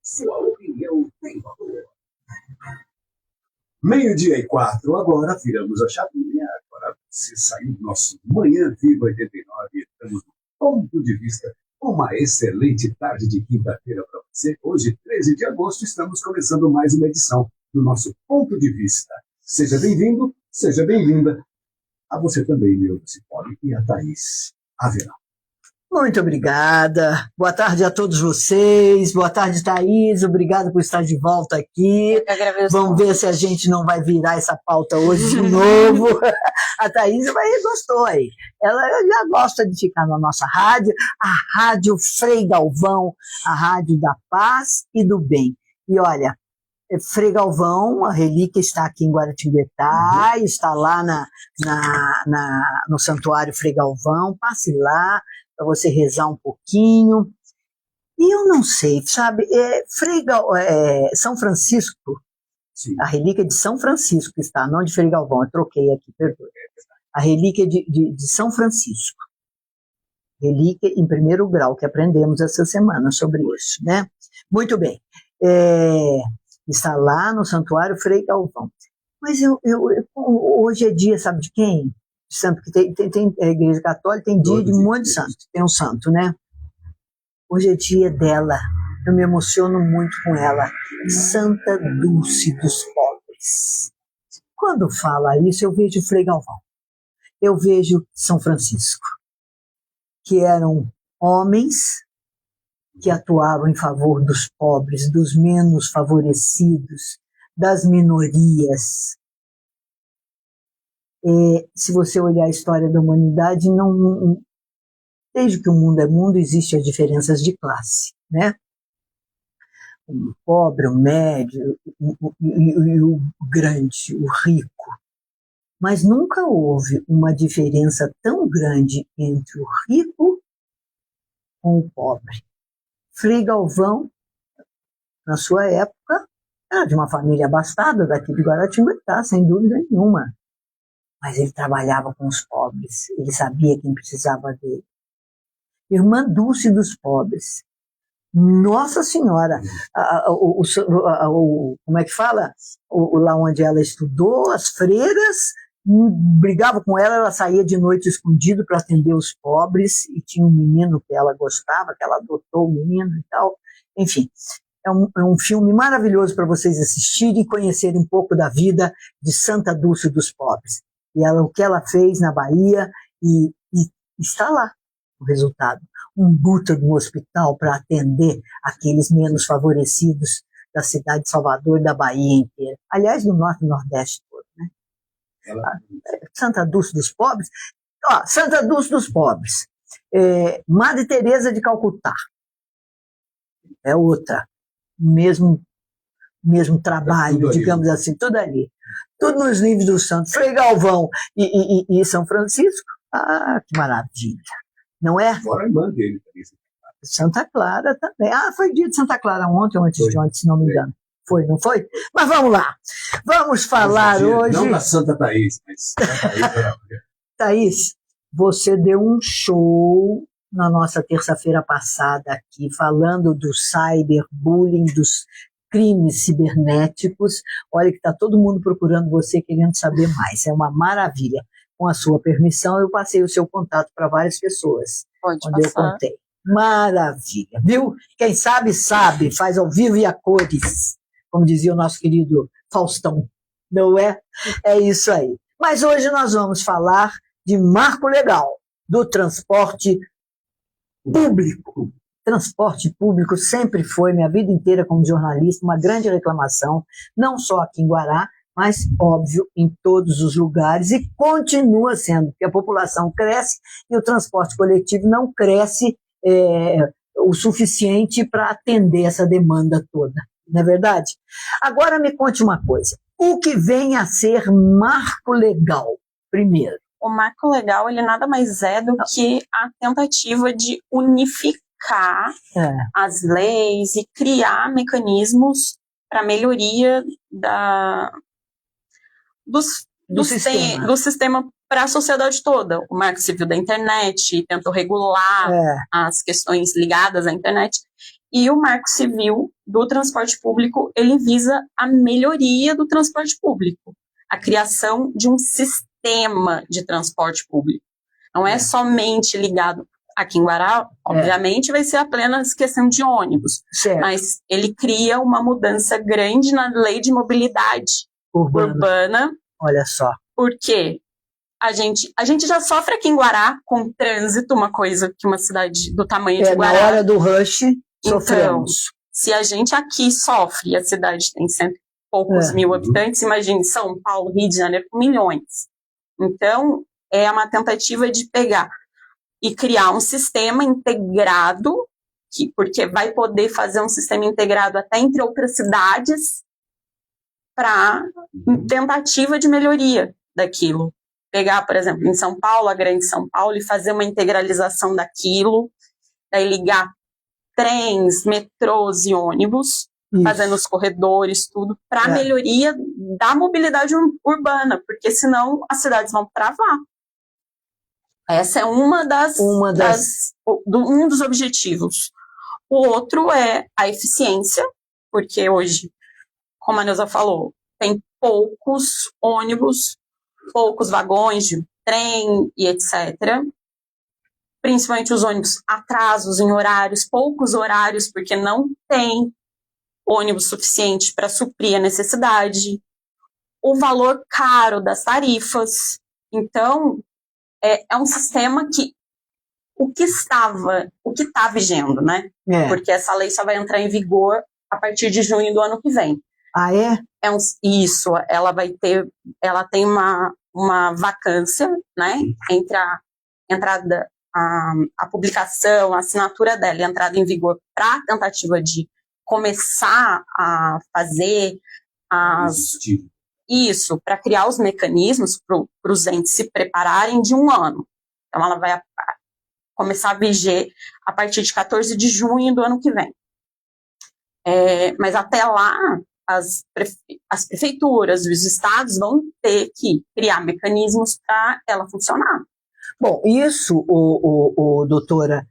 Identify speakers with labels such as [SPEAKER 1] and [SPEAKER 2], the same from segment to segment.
[SPEAKER 1] Sua opinião tem valor. 12:04, agora viramos a chavinha. Agora você saiu do nosso Manhã Viva 89. Estamos no Ponto de Vista. Uma excelente tarde de quinta-feira para você. Hoje, 13 de agosto, estamos começando mais uma edição do nosso Ponto de Vista. Seja bem-vindo, seja bem-vinda. A você também, meu Cipolli, e a Thaís Averão.
[SPEAKER 2] Muito obrigada. Boa tarde a todos vocês. Boa tarde, Thaís. Obrigada por estar de volta aqui. Vamos ver se a gente não vai virar essa pauta hoje de novo. A Thaís gostou aí. Ela já gosta de ficar na nossa rádio, a Rádio Frei Galvão, a rádio da paz e do bem. E olha, Frei Galvão, a relíquia está aqui em Guaratinguetá, está lá no Santuário Frei Galvão. Passe lá para você rezar um pouquinho. E eu não sei, sabe, São Francisco, sim, a relíquia de São Francisco está, não de Frei Galvão, eu troquei aqui, perdoe. A relíquia de São Francisco. Relíquia em primeiro grau, que aprendemos essa semana sobre isso, né? Muito bem. Está lá no Santuário Frei Galvão. Mas hoje é dia, sabe de quem? Santo, que tem a Igreja Católica, tem dia de um monte de santo, tem um santo, né? Hoje é dia dela, eu me emociono muito com ela, Santa Dulce dos Pobres. Quando fala isso, eu vejo Frei Galvão, eu vejo São Francisco, que eram homens que atuavam em favor dos pobres, dos menos favorecidos, das minorias. Se você olhar a história da humanidade, desde que o mundo é mundo, existem as diferenças de classe, né? O pobre, o médio, e o grande, o rico. Mas nunca houve uma diferença tão grande entre o rico com o pobre. Frei Galvão, na sua época, era de uma família abastada daqui de Guaratinguetá, sem dúvida nenhuma. Mas ele trabalhava com os pobres, ele sabia quem precisava dele. Irmã Dulce dos Pobres. Nossa Senhora! Como é que fala? Lá onde ela estudou, as freiras brigavam com ela, ela saía de noite escondido para atender os pobres, e tinha um menino que ela gostava, que ela adotou o menino e tal. Enfim, é um filme maravilhoso para vocês assistirem e conhecerem um pouco da vida de Santa Dulce dos Pobres. E o que ela fez na Bahia, e está lá o resultado. Um buta de um hospital para atender aqueles menos favorecidos da cidade de Salvador e da Bahia inteira. Aliás, do Norte e Nordeste todo, né? Santa Dulce dos Pobres. Santa Dulce dos Pobres. Madre Teresa de Calcutá. É outra. Mesmo trabalho, digamos assim, tudo ali. Tudo nos livros do santo. Frei Galvão e São Francisco. Ah, que maravilha. Não é?
[SPEAKER 1] Fora a irmã dele também.
[SPEAKER 2] Santa Clara também. Foi dia de Santa Clara ontem, ou antes de ontem, se não me engano. Foi, não foi? Mas vamos lá. Vamos falar hoje...
[SPEAKER 1] Não da Santa Thaís, mas Santa Thaís.
[SPEAKER 2] Thaís, você deu um show na nossa terça-feira passada aqui, falando do cyberbullying, dos crimes cibernéticos. Olha que está todo mundo procurando você, querendo saber mais. É uma maravilha. Com a sua permissão, eu passei o seu contato para várias pessoas.
[SPEAKER 3] Pode
[SPEAKER 2] quando
[SPEAKER 3] passar.
[SPEAKER 2] Eu contei. Maravilha, viu? Quem sabe, sabe, faz ao vivo e a cores, como dizia o nosso querido Faustão, não é? É isso aí. Mas hoje nós vamos falar de marco legal do transporte público. Transporte público sempre foi, minha vida inteira como jornalista, uma grande reclamação, não só aqui em Guará, mas, óbvio, em todos os lugares, e continua sendo, porque a população cresce e o transporte coletivo não cresce o suficiente para atender essa demanda toda, não é verdade? Agora me conte uma coisa, o que vem a ser marco legal, primeiro?
[SPEAKER 3] O marco legal, ele nada mais é do que a tentativa de unificar as leis e criar mecanismos para melhoria do sistema para a sociedade toda. O Marco Civil da Internet tentou regular as questões ligadas à internet. E o Marco Civil do transporte público, ele visa a melhoria do transporte público, a criação de um sistema de transporte público. Não é somente ligado aqui em Guará, obviamente vai ser apenas questão de ônibus, mas ele cria uma mudança grande na lei de mobilidade urbana.
[SPEAKER 2] Olha só.
[SPEAKER 3] Porque a gente já sofre aqui em Guará com trânsito, uma coisa que uma cidade do tamanho de Guará.
[SPEAKER 2] Na hora do rush, sofremos.
[SPEAKER 3] Então, se a gente aqui sofre e a cidade tem cento e poucos mil habitantes, imagine São Paulo, Rio de Janeiro com milhões. Então, é uma tentativa de pegar e criar um sistema integrado, porque vai poder fazer um sistema integrado até entre outras cidades para tentativa de melhoria daquilo. Pegar, por exemplo, em São Paulo, a Grande São Paulo, e fazer uma integralização daquilo, daí ligar trens, metrôs e ônibus, fazendo os corredores, tudo, para melhoria da mobilidade urbana, porque senão as cidades vão travar. Essa é um dos objetivos. O outro é a eficiência, porque hoje, como a Neuza falou, tem poucos ônibus, poucos vagões de trem e etc. Principalmente os ônibus atrasos em horários, poucos horários, porque não tem ônibus suficiente para suprir a necessidade. O valor caro das tarifas. Então, é um sistema que o que está vigendo, né? Porque essa lei só vai entrar em vigor a partir de junho do ano que vem.
[SPEAKER 2] Ah, é?
[SPEAKER 3] Isso, ela tem uma vacância, né? Entre a entrada, a publicação, a assinatura dela e a entrada em vigor para a tentativa de começar a fazer isso, para criar os mecanismos para os entes se prepararem de um ano. Então, ela vai começar a viger a partir de 14 de junho do ano que vem. Mas até lá, as prefeituras e os estados vão ter que criar mecanismos para ela funcionar.
[SPEAKER 2] Bom, isso, doutora,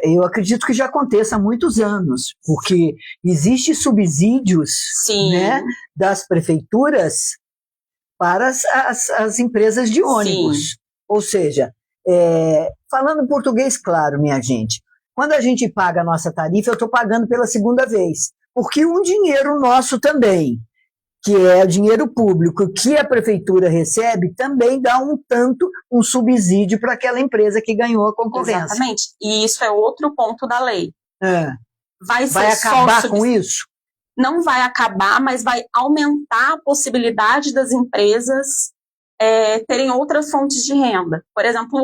[SPEAKER 2] eu acredito que já aconteça há muitos anos, porque existem subsídios, né, das prefeituras para as empresas de ônibus. Sim. Ou seja, falando em português claro, minha gente, quando a gente paga a nossa tarifa, eu estou pagando pela segunda vez, porque um dinheiro nosso também, que é o dinheiro público que a prefeitura recebe, também dá um subsídio para aquela empresa que ganhou a concorrência.
[SPEAKER 3] Exatamente. E isso é outro ponto da lei.
[SPEAKER 2] Vai acabar com isso?
[SPEAKER 3] Não vai acabar, mas vai aumentar a possibilidade das empresas terem outras fontes de renda. Por exemplo,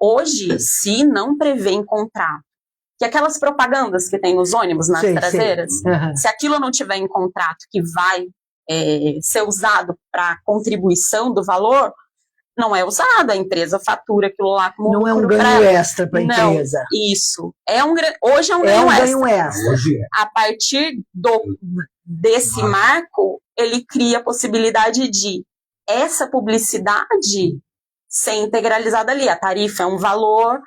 [SPEAKER 3] hoje, se não prevê em contrato, que aquelas propagandas que tem nos ônibus, nas traseiras, se aquilo não tiver em contrato que vai ser usado para contribuição do valor, não é usado, a empresa fatura aquilo lá como
[SPEAKER 2] não é um ganho extra para a empresa.
[SPEAKER 3] Isso. Hoje é um ganho extra. A partir desse marco, ele cria a possibilidade de essa publicidade ser integralizada ali. A tarifa é um valor,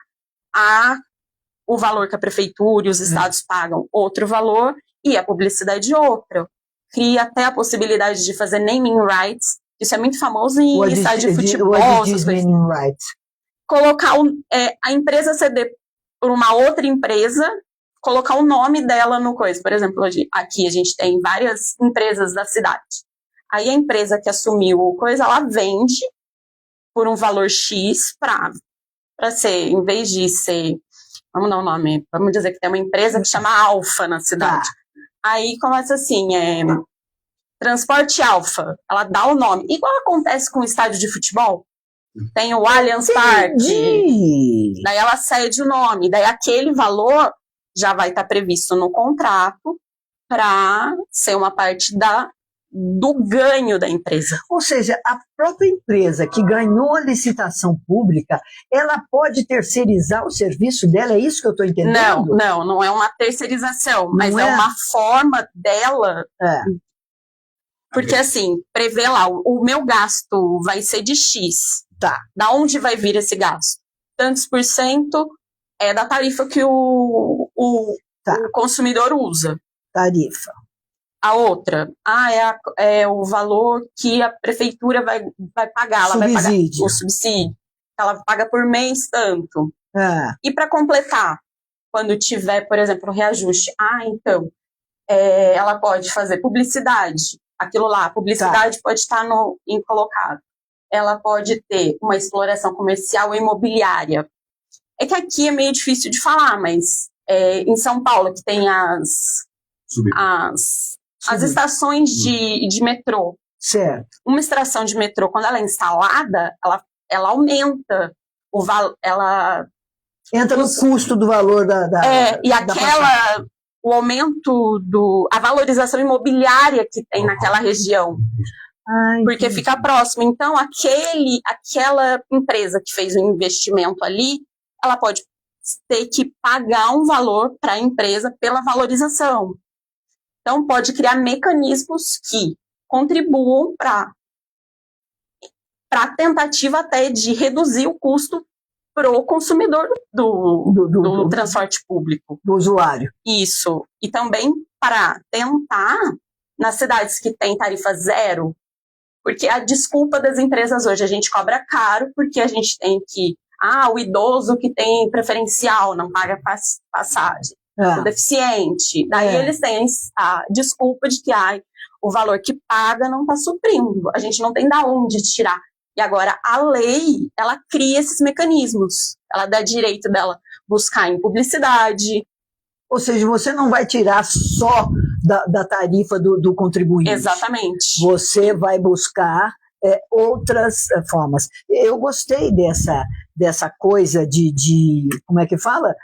[SPEAKER 3] o valor que a prefeitura e os estados pagam outro valor, e a publicidade outra. Cria até a possibilidade de fazer naming rights. Isso é muito famoso em estádio de futebol.
[SPEAKER 2] Naming rights?
[SPEAKER 3] Colocar a empresa ceder por uma outra empresa, colocar o nome dela no coisa. Por exemplo, aqui a gente tem várias empresas da cidade. Aí a empresa que assumiu o coisa, ela vende por um valor X para ser, em vez de ser, vamos dar um nome, vamos dizer que tem uma empresa que chama Alfa na cidade. Aí começa assim, Transporte Alfa, ela dá o nome. Igual acontece com o estádio de futebol. Tem o Allianz Parque. Daí ela cede o nome. Daí aquele valor já vai estar previsto no contrato para ser uma parte do ganho da empresa.
[SPEAKER 2] Ou seja, a própria empresa que ganhou a licitação pública, ela pode terceirizar o serviço dela? É isso que eu estou entendendo?
[SPEAKER 3] Não é uma terceirização, mas é uma forma dela. Porque assim, prevê lá, o meu gasto vai ser de X. Da onde vai vir esse gasto? Tantos por cento é da tarifa que o o consumidor usa.
[SPEAKER 2] Tarifa.
[SPEAKER 3] A outra, é o valor que a prefeitura vai pagar. Ela vai pagar o subsídio. Ela paga por mês tanto. E para completar, quando tiver, por exemplo, reajuste, então, ela pode fazer publicidade. Aquilo lá, a publicidade pode estar colocado. Ela pode ter uma exploração comercial e imobiliária. É que aqui é meio difícil de falar, mas em São Paulo, que tem as estações de metrô.
[SPEAKER 2] Certo.
[SPEAKER 3] Uma estação de metrô, quando ela é instalada, ela aumenta o valor. Ela
[SPEAKER 2] entra no custo do valor
[SPEAKER 3] o aumento a valorização imobiliária que tem naquela região. Porque fica próximo. Então, aquela empresa que fez o investimento ali, ela pode ter que pagar um valor para a empresa pela valorização. Então, pode criar mecanismos que contribuam para a tentativa até de reduzir o custo para o consumidor do transporte público.
[SPEAKER 2] Do usuário.
[SPEAKER 3] Isso. E também para tentar, nas cidades que tem tarifa zero, porque a desculpa das empresas hoje, a gente cobra caro porque a gente tem que... o idoso que tem preferencial não paga passagem. O deficiente. Daí eles têm a desculpa de que o valor que paga não está suprindo. A gente não tem de onde tirar. E agora a lei, ela cria esses mecanismos. Ela dá direito dela buscar em publicidade.
[SPEAKER 2] Ou seja, você não vai tirar só da tarifa do contribuinte.
[SPEAKER 3] Exatamente.
[SPEAKER 2] Você vai buscar outras formas. Eu gostei dessa coisa de como é que fala?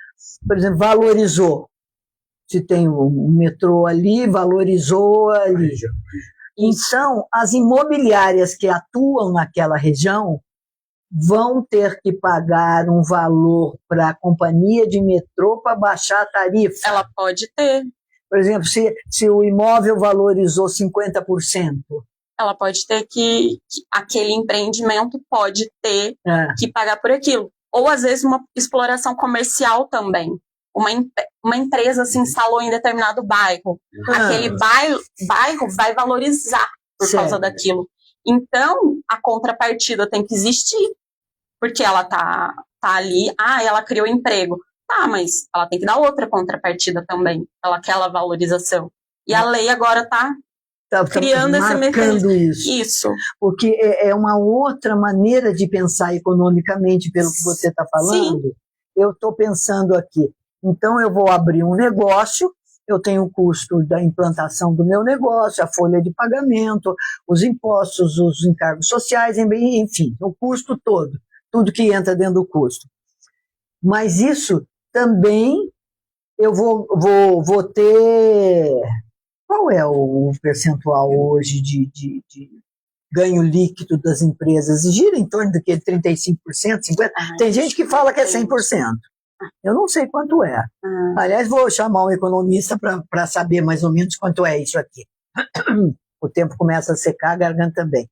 [SPEAKER 2] Por exemplo, valorizou. Se tem um metrô ali, valorizou ali. Então, as imobiliárias que atuam naquela região vão ter que pagar um valor para a companhia de metrô para baixar a tarifa.
[SPEAKER 3] Ela pode ter.
[SPEAKER 2] Por exemplo, se o imóvel valorizou 50%.
[SPEAKER 3] Ela pode ter que aquele empreendimento pode ter que pagar por aquilo. Ou, às vezes, uma exploração comercial também. Uma empresa se instalou em determinado bairro. Aquele bairro vai valorizar por causa daquilo. Então, a contrapartida tem que existir. Porque ela tá ali, ela criou emprego. Mas ela tem que dar outra contrapartida também. Aquela valorização. E a lei agora está criando esse mecanismo. Isso.
[SPEAKER 2] Porque é uma outra maneira de pensar economicamente, pelo que você está falando. Sim. Eu estou pensando aqui. Então, eu vou abrir um negócio, eu tenho o custo da implantação do meu negócio, a folha de pagamento, os impostos, os encargos sociais, enfim, o custo todo, tudo que entra dentro do custo. Mas isso também eu vou ter... Qual é o percentual hoje de ganho líquido das empresas? Gira em torno de 35%, 50%? Tem gente que fala que é 100%. Eu não sei quanto é. Aliás, vou chamar um economista para saber mais ou menos quanto é isso aqui. O tempo começa a secar, a garganta também.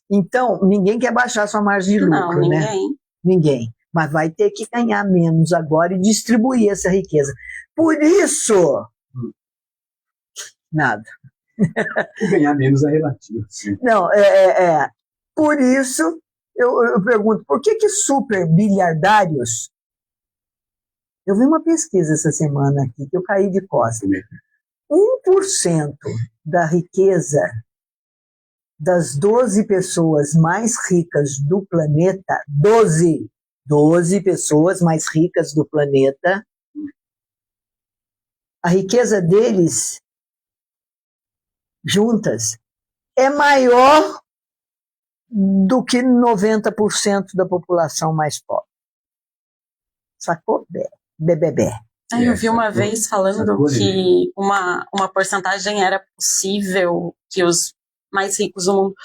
[SPEAKER 2] Então, ninguém quer baixar sua margem de lucro,
[SPEAKER 3] ninguém.
[SPEAKER 2] Né? Ninguém. Mas vai ter que ganhar menos agora e distribuir essa riqueza. Por isso... Nada.
[SPEAKER 1] Ganhar menos é relativo. Sim.
[SPEAKER 2] Não, por isso... Eu pergunto, por que super bilhardários... Eu vi uma pesquisa essa semana aqui, que eu caí de costas. 1% da riqueza das 12 pessoas mais ricas do planeta, 12 pessoas mais ricas do planeta, a riqueza deles, juntas, é maior do que 90% da população mais pobre. Sacou? Bebê.
[SPEAKER 3] Eu vi uma vez falando que uma porcentagem era possível que os mais ricos do mundo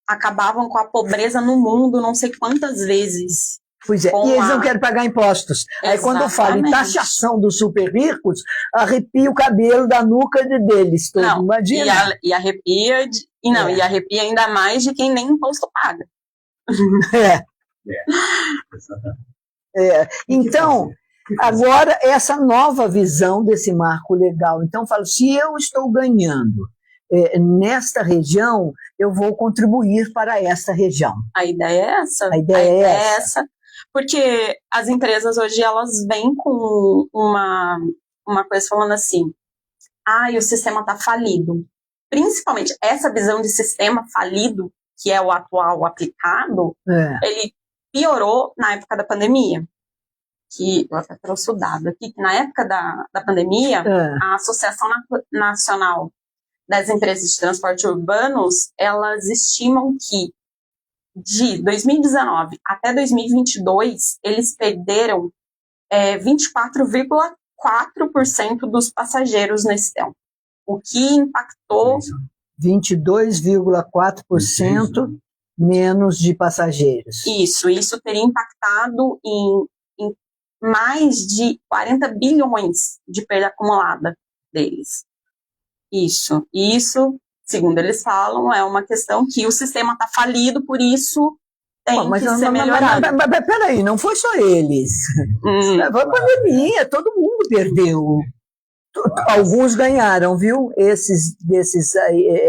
[SPEAKER 3] acabavam com a pobreza no mundo não sei quantas vezes.
[SPEAKER 2] Pois é, e eles não querem pagar impostos. Exatamente. Aí quando eu falo em taxação dos super ricos, arrepia o cabelo da nuca deles todo,
[SPEAKER 3] não,
[SPEAKER 2] imagina.
[SPEAKER 3] E arrepia, e arrepia ainda mais de quem nem imposto paga.
[SPEAKER 2] Então, Agora, essa nova visão desse marco legal. Então, falo, se eu estou ganhando nesta região, eu vou contribuir para esta região.
[SPEAKER 3] A ideia é essa.
[SPEAKER 2] A ideia é essa.
[SPEAKER 3] Porque as empresas hoje, elas vêm com uma coisa falando assim, o sistema está falido. Principalmente, essa visão de sistema falido, que é o atual aplicado, ele piorou na época da pandemia. Que eu até trouxe o dado aqui, que na época da pandemia, a Associação Nacional das Empresas de Transporte Urbanos, elas estimam que de 2019 até 2022, eles perderam 24,4% dos passageiros nesse tempo, o que impactou
[SPEAKER 2] 22,4% menos de passageiros.
[SPEAKER 3] Isso teria impactado em mais de 40 bilhões de perda acumulada deles. Isso, segundo eles falam, é uma questão que o sistema está falido, por isso tem que ser melhorado.
[SPEAKER 2] Mas peraí, não foi só eles. Foi a pandemia, todo mundo perdeu. Alguns ganharam, viu?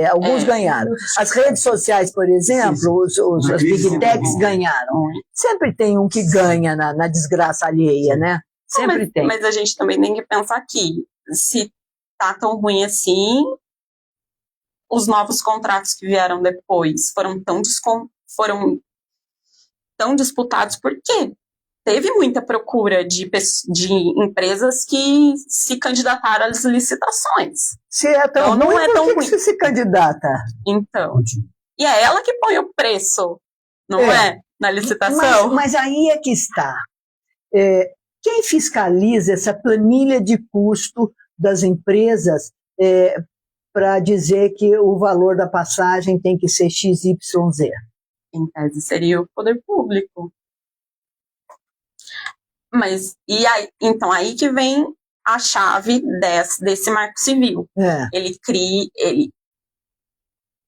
[SPEAKER 2] Alguns ganharam. As redes sociais, por exemplo, as big techs ganharam. Sempre tem um que ganha na desgraça alheia, né? Sempre tem.
[SPEAKER 3] Mas a gente também tem que pensar que, se tá tão ruim assim, os novos contratos que vieram depois foram tão disputados por quê? Teve muita procura de empresas que se candidataram às licitações.
[SPEAKER 2] Se é tão
[SPEAKER 3] então,
[SPEAKER 2] ruim,
[SPEAKER 3] não é tão
[SPEAKER 2] por que
[SPEAKER 3] ruim.
[SPEAKER 2] você se candidata?
[SPEAKER 3] Então, e é ela que põe o preço, não é? Na licitação.
[SPEAKER 2] Mas aí é que está. Quem fiscaliza essa planilha de custo das empresas para dizer que o valor da passagem tem que ser XYZ?
[SPEAKER 3] Em tese seria o poder público. Mas, então, aí que vem a chave desse marco civil. Ele,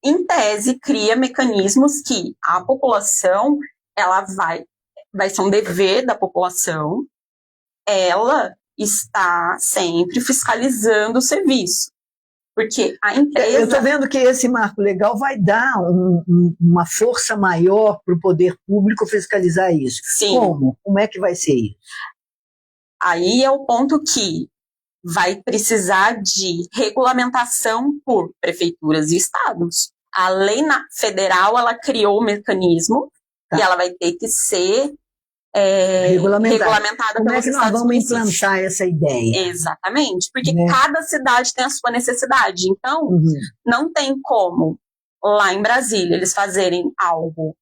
[SPEAKER 3] em tese, cria mecanismos que a população, ela vai ser um dever da população, ela está sempre fiscalizando o serviço. Porque a empresa...
[SPEAKER 2] Eu estou vendo que esse marco legal vai dar uma força maior para o poder público fiscalizar isso.
[SPEAKER 3] Sim.
[SPEAKER 2] Como é que vai ser isso?
[SPEAKER 3] Aí é o ponto que vai precisar de regulamentação por prefeituras e estados. A lei federal, ela criou o mecanismo e ela vai ter que ser regulamentada
[SPEAKER 2] Como
[SPEAKER 3] pelos
[SPEAKER 2] é que nós vamos implantar essa ideia?
[SPEAKER 3] Exatamente, porque cada cidade tem a sua necessidade. Então, não tem como, lá em Brasília, eles fazerem algo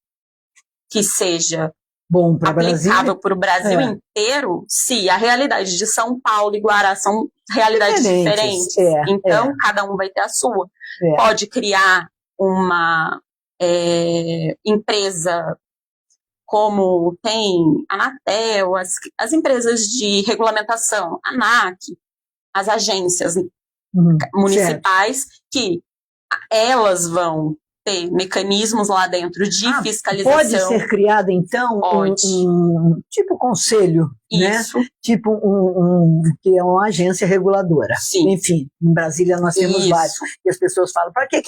[SPEAKER 3] que seja
[SPEAKER 2] bom para
[SPEAKER 3] aplicável para o Brasil inteiro, se a realidade de São Paulo e Guará são realidades diferentes. Então, cada um vai ter a sua. Pode criar uma empresa como tem a Anatel, as empresas de regulamentação, a ANAC, as agências municipais, que elas vão ter mecanismos lá dentro de fiscalização.
[SPEAKER 2] Pode ser criado, então, um tipo conselho,
[SPEAKER 3] isso,
[SPEAKER 2] né? Tipo que é uma agência reguladora.
[SPEAKER 3] Sim.
[SPEAKER 2] Enfim, em Brasília nós temos vários. E as pessoas falam, para que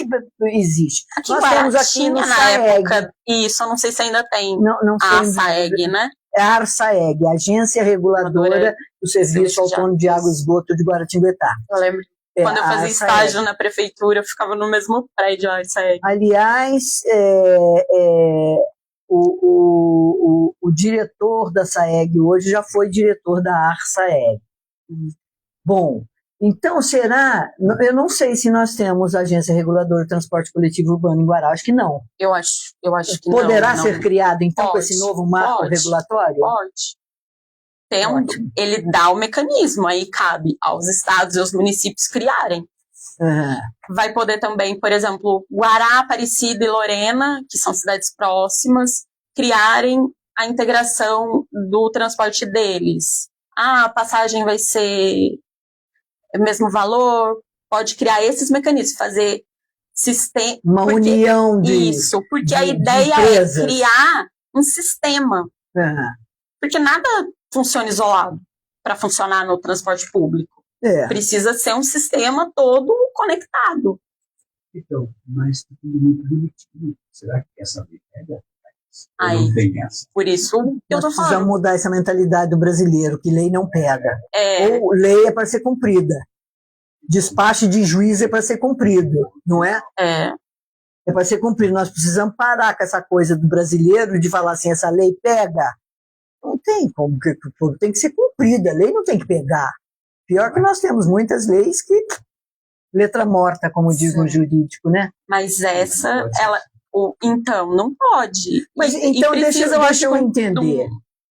[SPEAKER 2] existe?
[SPEAKER 3] Aqui
[SPEAKER 2] nós temos aqui no
[SPEAKER 3] na
[SPEAKER 2] SAEG.
[SPEAKER 3] Época, isso, eu não sei se ainda tem
[SPEAKER 2] não
[SPEAKER 3] a SAEG, né?
[SPEAKER 2] É a ARSAEG, Agência Reguladora do Serviço Autônomo de Água e Esgoto de Guaratinguetá.
[SPEAKER 3] Eu lembro. Quando eu fazia estágio na prefeitura, eu ficava no mesmo prédio, a SAEG.
[SPEAKER 2] Aliás, o diretor da SAEG hoje já foi diretor da ARSAEG. Bom, então será... Eu não sei se nós temos Agência Reguladora de Transporte Coletivo Urbano em Guará, acho que não.
[SPEAKER 3] Eu acho que
[SPEAKER 2] Poderá
[SPEAKER 3] não.
[SPEAKER 2] ser criado, então, com esse novo marco regulatório?
[SPEAKER 3] Pode. Ele dá o mecanismo, aí cabe aos estados e aos municípios criarem. Vai poder também, por exemplo, Guará, Aparecida e Lorena, que são cidades próximas, criarem a integração do transporte deles. A passagem vai ser o mesmo valor, pode criar esses mecanismos, fazer sistema...
[SPEAKER 2] Uma união de
[SPEAKER 3] Isso, porque a ideia é criar um sistema. Porque nada funciona isolado. para funcionar no transporte público.
[SPEAKER 2] É.
[SPEAKER 3] Precisa ser um sistema todo conectado.
[SPEAKER 1] Então, mas tá tudo muito bonitinho. Será que essa lei pega?
[SPEAKER 3] Aí,
[SPEAKER 1] Não tem essa.
[SPEAKER 3] por isso que eu
[SPEAKER 2] Nós
[SPEAKER 3] tô
[SPEAKER 2] precisamos
[SPEAKER 3] falando.
[SPEAKER 2] mudar essa mentalidade do brasileiro, que lei não pega. Ou lei é para ser cumprida. Despacho de juiz é para ser cumprido, não é?
[SPEAKER 3] É,
[SPEAKER 2] É para ser cumprido. Nós precisamos parar com essa coisa do brasileiro de falar assim, essa lei pega. Não tem como, tem que ser cumprida. A lei não tem que pegar. Pior que nós temos muitas leis que letra morta, como diz no jurídico, né?
[SPEAKER 3] mas essa, então, não pode.
[SPEAKER 2] Mas então deixa eu entender.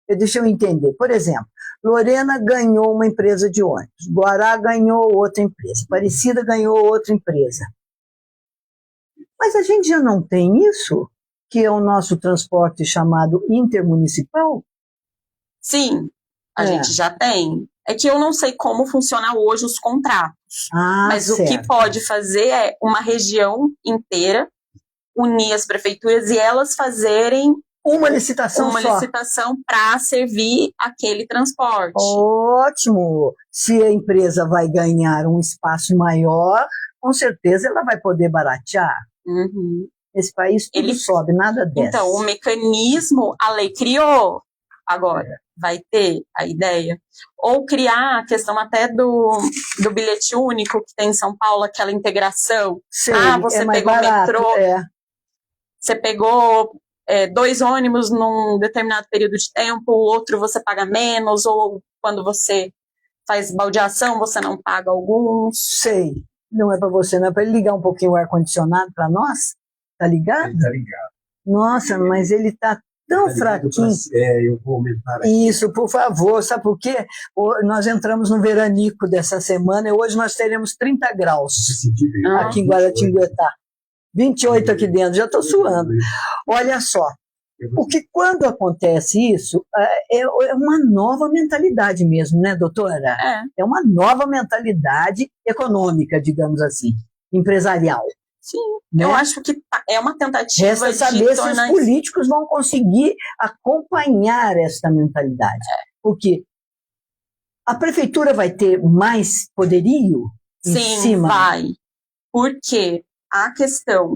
[SPEAKER 2] Deixa eu entender. Por exemplo, Lorena ganhou uma empresa de ônibus, Guará ganhou outra empresa, Aparecida ganhou outra empresa. Mas a gente já não tem isso, que é o nosso transporte chamado intermunicipal?
[SPEAKER 3] Sim, a gente já tem. É que eu não sei como funciona hoje os contratos. Mas certo. O que pode fazer é uma região inteira unir as prefeituras e elas fazerem
[SPEAKER 2] uma licitação
[SPEAKER 3] para servir aquele transporte.
[SPEAKER 2] Ótimo! Se a empresa vai ganhar um espaço maior, com certeza ela vai poder baratear.
[SPEAKER 3] Uhum.
[SPEAKER 2] Esse país tudo sobe, nada desce.
[SPEAKER 3] Então, o mecanismo, a lei criou. Agora, vai ter a ideia. Ou criar a questão até do bilhete único que tem em São Paulo, aquela integração.
[SPEAKER 2] Sei,
[SPEAKER 3] você pegou o metrô, você pegou 2 ônibus num determinado período de tempo, o outro você paga menos, ou quando você faz baldeação, você não paga alguns.
[SPEAKER 2] Sei. Não é para você, não é para ele ligar um pouquinho o ar-condicionado para nós? Tá ligado?
[SPEAKER 1] Ele tá ligado.
[SPEAKER 2] Nossa, mas ele tá tão fraquinho.
[SPEAKER 1] Eu vou aumentar aqui.
[SPEAKER 2] Isso, por favor. Sabe por quê? Nós entramos no veranico dessa semana e hoje nós teremos 30 graus aqui em Guaratinguetá. 28 aqui dentro, já estou suando. Olha só, porque quando acontece isso, é uma nova mentalidade mesmo, né, doutora? É uma nova mentalidade econômica, digamos assim, empresarial.
[SPEAKER 3] Sim, né? Eu acho que é uma tentativa
[SPEAKER 2] Resta saber se os políticos vão conseguir acompanhar essa mentalidade. Porque a prefeitura vai ter mais poderio em cima?
[SPEAKER 3] Sim, vai. Porque a questão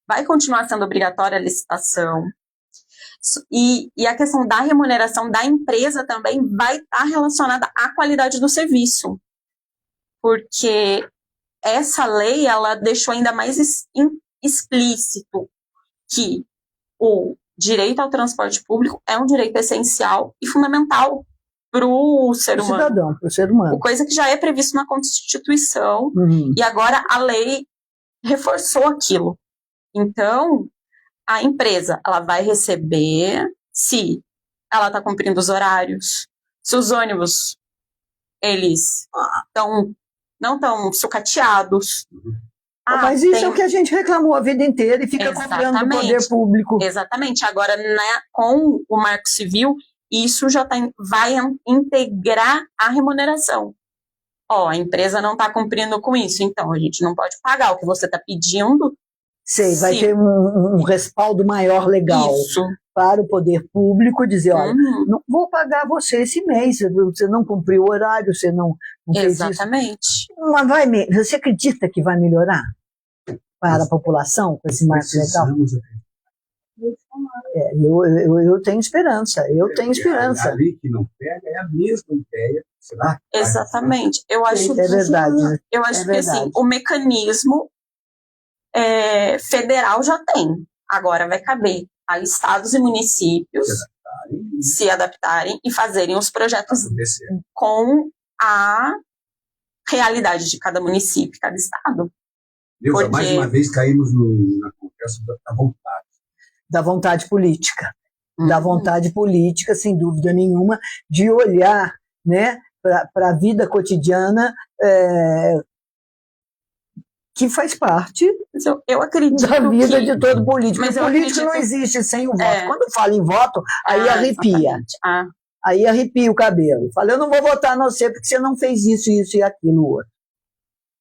[SPEAKER 3] vai continuar sendo obrigatória a licitação e a questão da remuneração da empresa também vai estar relacionada à qualidade do serviço. Porque essa lei, ela deixou ainda mais explícito que o direito ao transporte público é um direito essencial e fundamental para o ser humano.
[SPEAKER 2] Cidadão, para o ser humano.
[SPEAKER 3] Coisa que já é previsto na Constituição e agora a lei reforçou aquilo. Então, a empresa, ela vai receber se ela está cumprindo os horários, se os ônibus, eles não estão sucateados.
[SPEAKER 2] Mas isso é o que a gente reclamou a vida inteira e fica cobrando do poder público.
[SPEAKER 3] Exatamente. Agora, com o Marco Civil, isso já vai integrar a remuneração. A empresa não está cumprindo com isso, então a gente não pode pagar o que você está pedindo.
[SPEAKER 2] Sei, vai ter um respaldo maior legal para o poder público, dizer, olha, não vou pagar você esse mês, você não cumpriu o horário, você não fez isso.
[SPEAKER 3] Exatamente.
[SPEAKER 2] Mas você acredita que vai melhorar para a população com esse marco legal? Eu tenho esperança,
[SPEAKER 1] A lei que não pega é a mesma ideia. Será?
[SPEAKER 3] Exatamente. Eu acho
[SPEAKER 2] é verdade.
[SPEAKER 3] Eu acho que assim, o mecanismo federal já tem. Agora vai caber a estados e municípios se adaptarem e fazerem os projetos com a realidade de cada município, cada estado.
[SPEAKER 1] Mais uma vez caímos na conversa da vontade.
[SPEAKER 2] Da vontade política. Da vontade política, sem dúvida nenhuma, de olhar, né, para a vida cotidiana que faz parte
[SPEAKER 3] eu acredito
[SPEAKER 2] da vida de todo político. Mas o político não existe sem o voto. Quando fala em voto, aí arrepia. Aí arrepia o cabelo. Fala, eu não vou votar no você porque você não fez isso, isso e aquilo outro.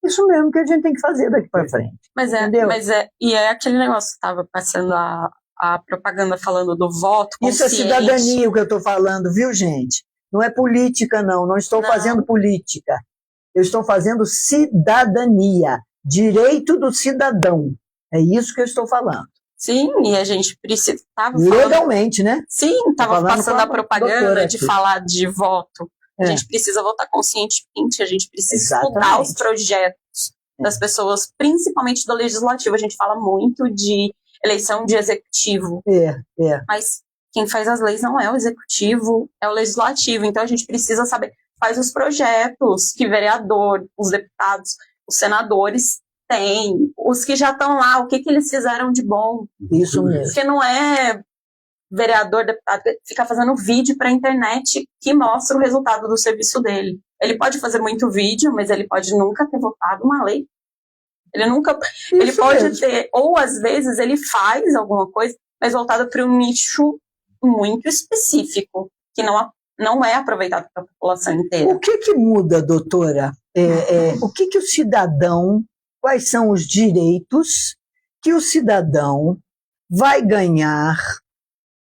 [SPEAKER 2] Isso mesmo que a gente tem que fazer daqui para frente.
[SPEAKER 3] E é aquele negócio que estava passando a propaganda falando do voto consciente.
[SPEAKER 2] Isso é cidadania o que eu estou falando, viu, gente? Não é política, não. Não estou fazendo política. Eu estou fazendo cidadania. Direito do cidadão. É isso que eu estou falando.
[SPEAKER 3] Sim, e a gente precisa...
[SPEAKER 2] Legalmente, né?
[SPEAKER 3] Sim, estava passando a propaganda de falar de voto. A gente precisa votar conscientemente, a gente precisa estudar os projetos das pessoas, principalmente do legislativo. A gente fala muito de eleição de executivo. Mas quem faz as leis não é o executivo, é o legislativo. Então a gente precisa saber quais os projetos que o vereador, os deputados, os senadores têm, os que já estão lá, o que eles fizeram de bom.
[SPEAKER 2] Isso mesmo.
[SPEAKER 3] Porque não é vereador, deputado, fica fazendo vídeo para a internet que mostra o resultado do serviço dele. Ele pode fazer muito vídeo, mas ele pode nunca ter votado uma lei. Ele pode ter, ou às vezes ele faz alguma coisa, mas voltada para um nicho muito específico, que não é aproveitado para a população inteira.
[SPEAKER 2] O que muda, doutora? O que o cidadão, quais são os direitos que o cidadão vai ganhar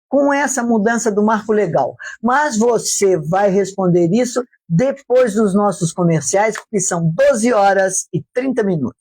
[SPEAKER 2] com essa mudança do marco legal? Mas você vai responder isso depois dos nossos comerciais, que são 12h30.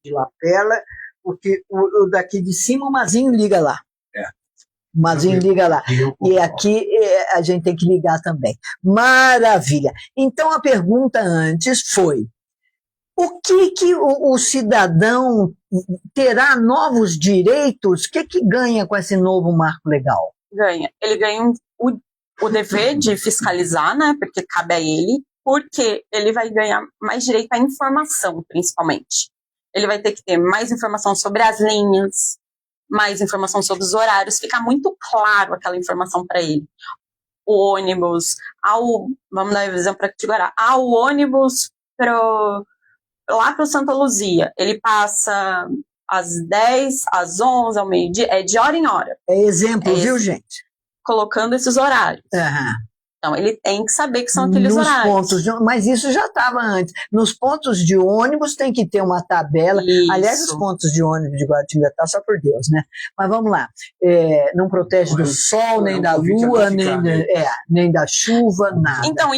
[SPEAKER 2] De lapela, porque o daqui de cima o Mazinho liga lá. O Mazinho liga lá. E aqui a gente tem que ligar também. Maravilha. Então a pergunta antes foi: o que o cidadão terá novos direitos? O que ganha com esse novo marco legal?
[SPEAKER 3] Ele ganha o dever de fiscalizar, né? Porque cabe a ele, porque ele vai ganhar mais direito à informação, principalmente. Ele vai ter que ter mais informação sobre as linhas, mais informação sobre os horários, fica muito claro aquela informação para ele. O ônibus, vamos dar um exemplo para Guará, o ônibus lá para o Santa Luzia, ele passa às 10, às 11, ao meio-dia, é de hora em hora.
[SPEAKER 2] É exemplo, viu, gente?
[SPEAKER 3] Colocando esses horários. Então, ele tem que saber que são aqueles horários.
[SPEAKER 2] Mas isso já estava antes. Nos pontos de ônibus tem que ter uma tabela. Isso. Aliás, os pontos de ônibus de Guaratinguetá, só por Deus, né? Mas vamos lá. Não protege do sol, nem da lua, nem da chuva, nada.
[SPEAKER 3] Então,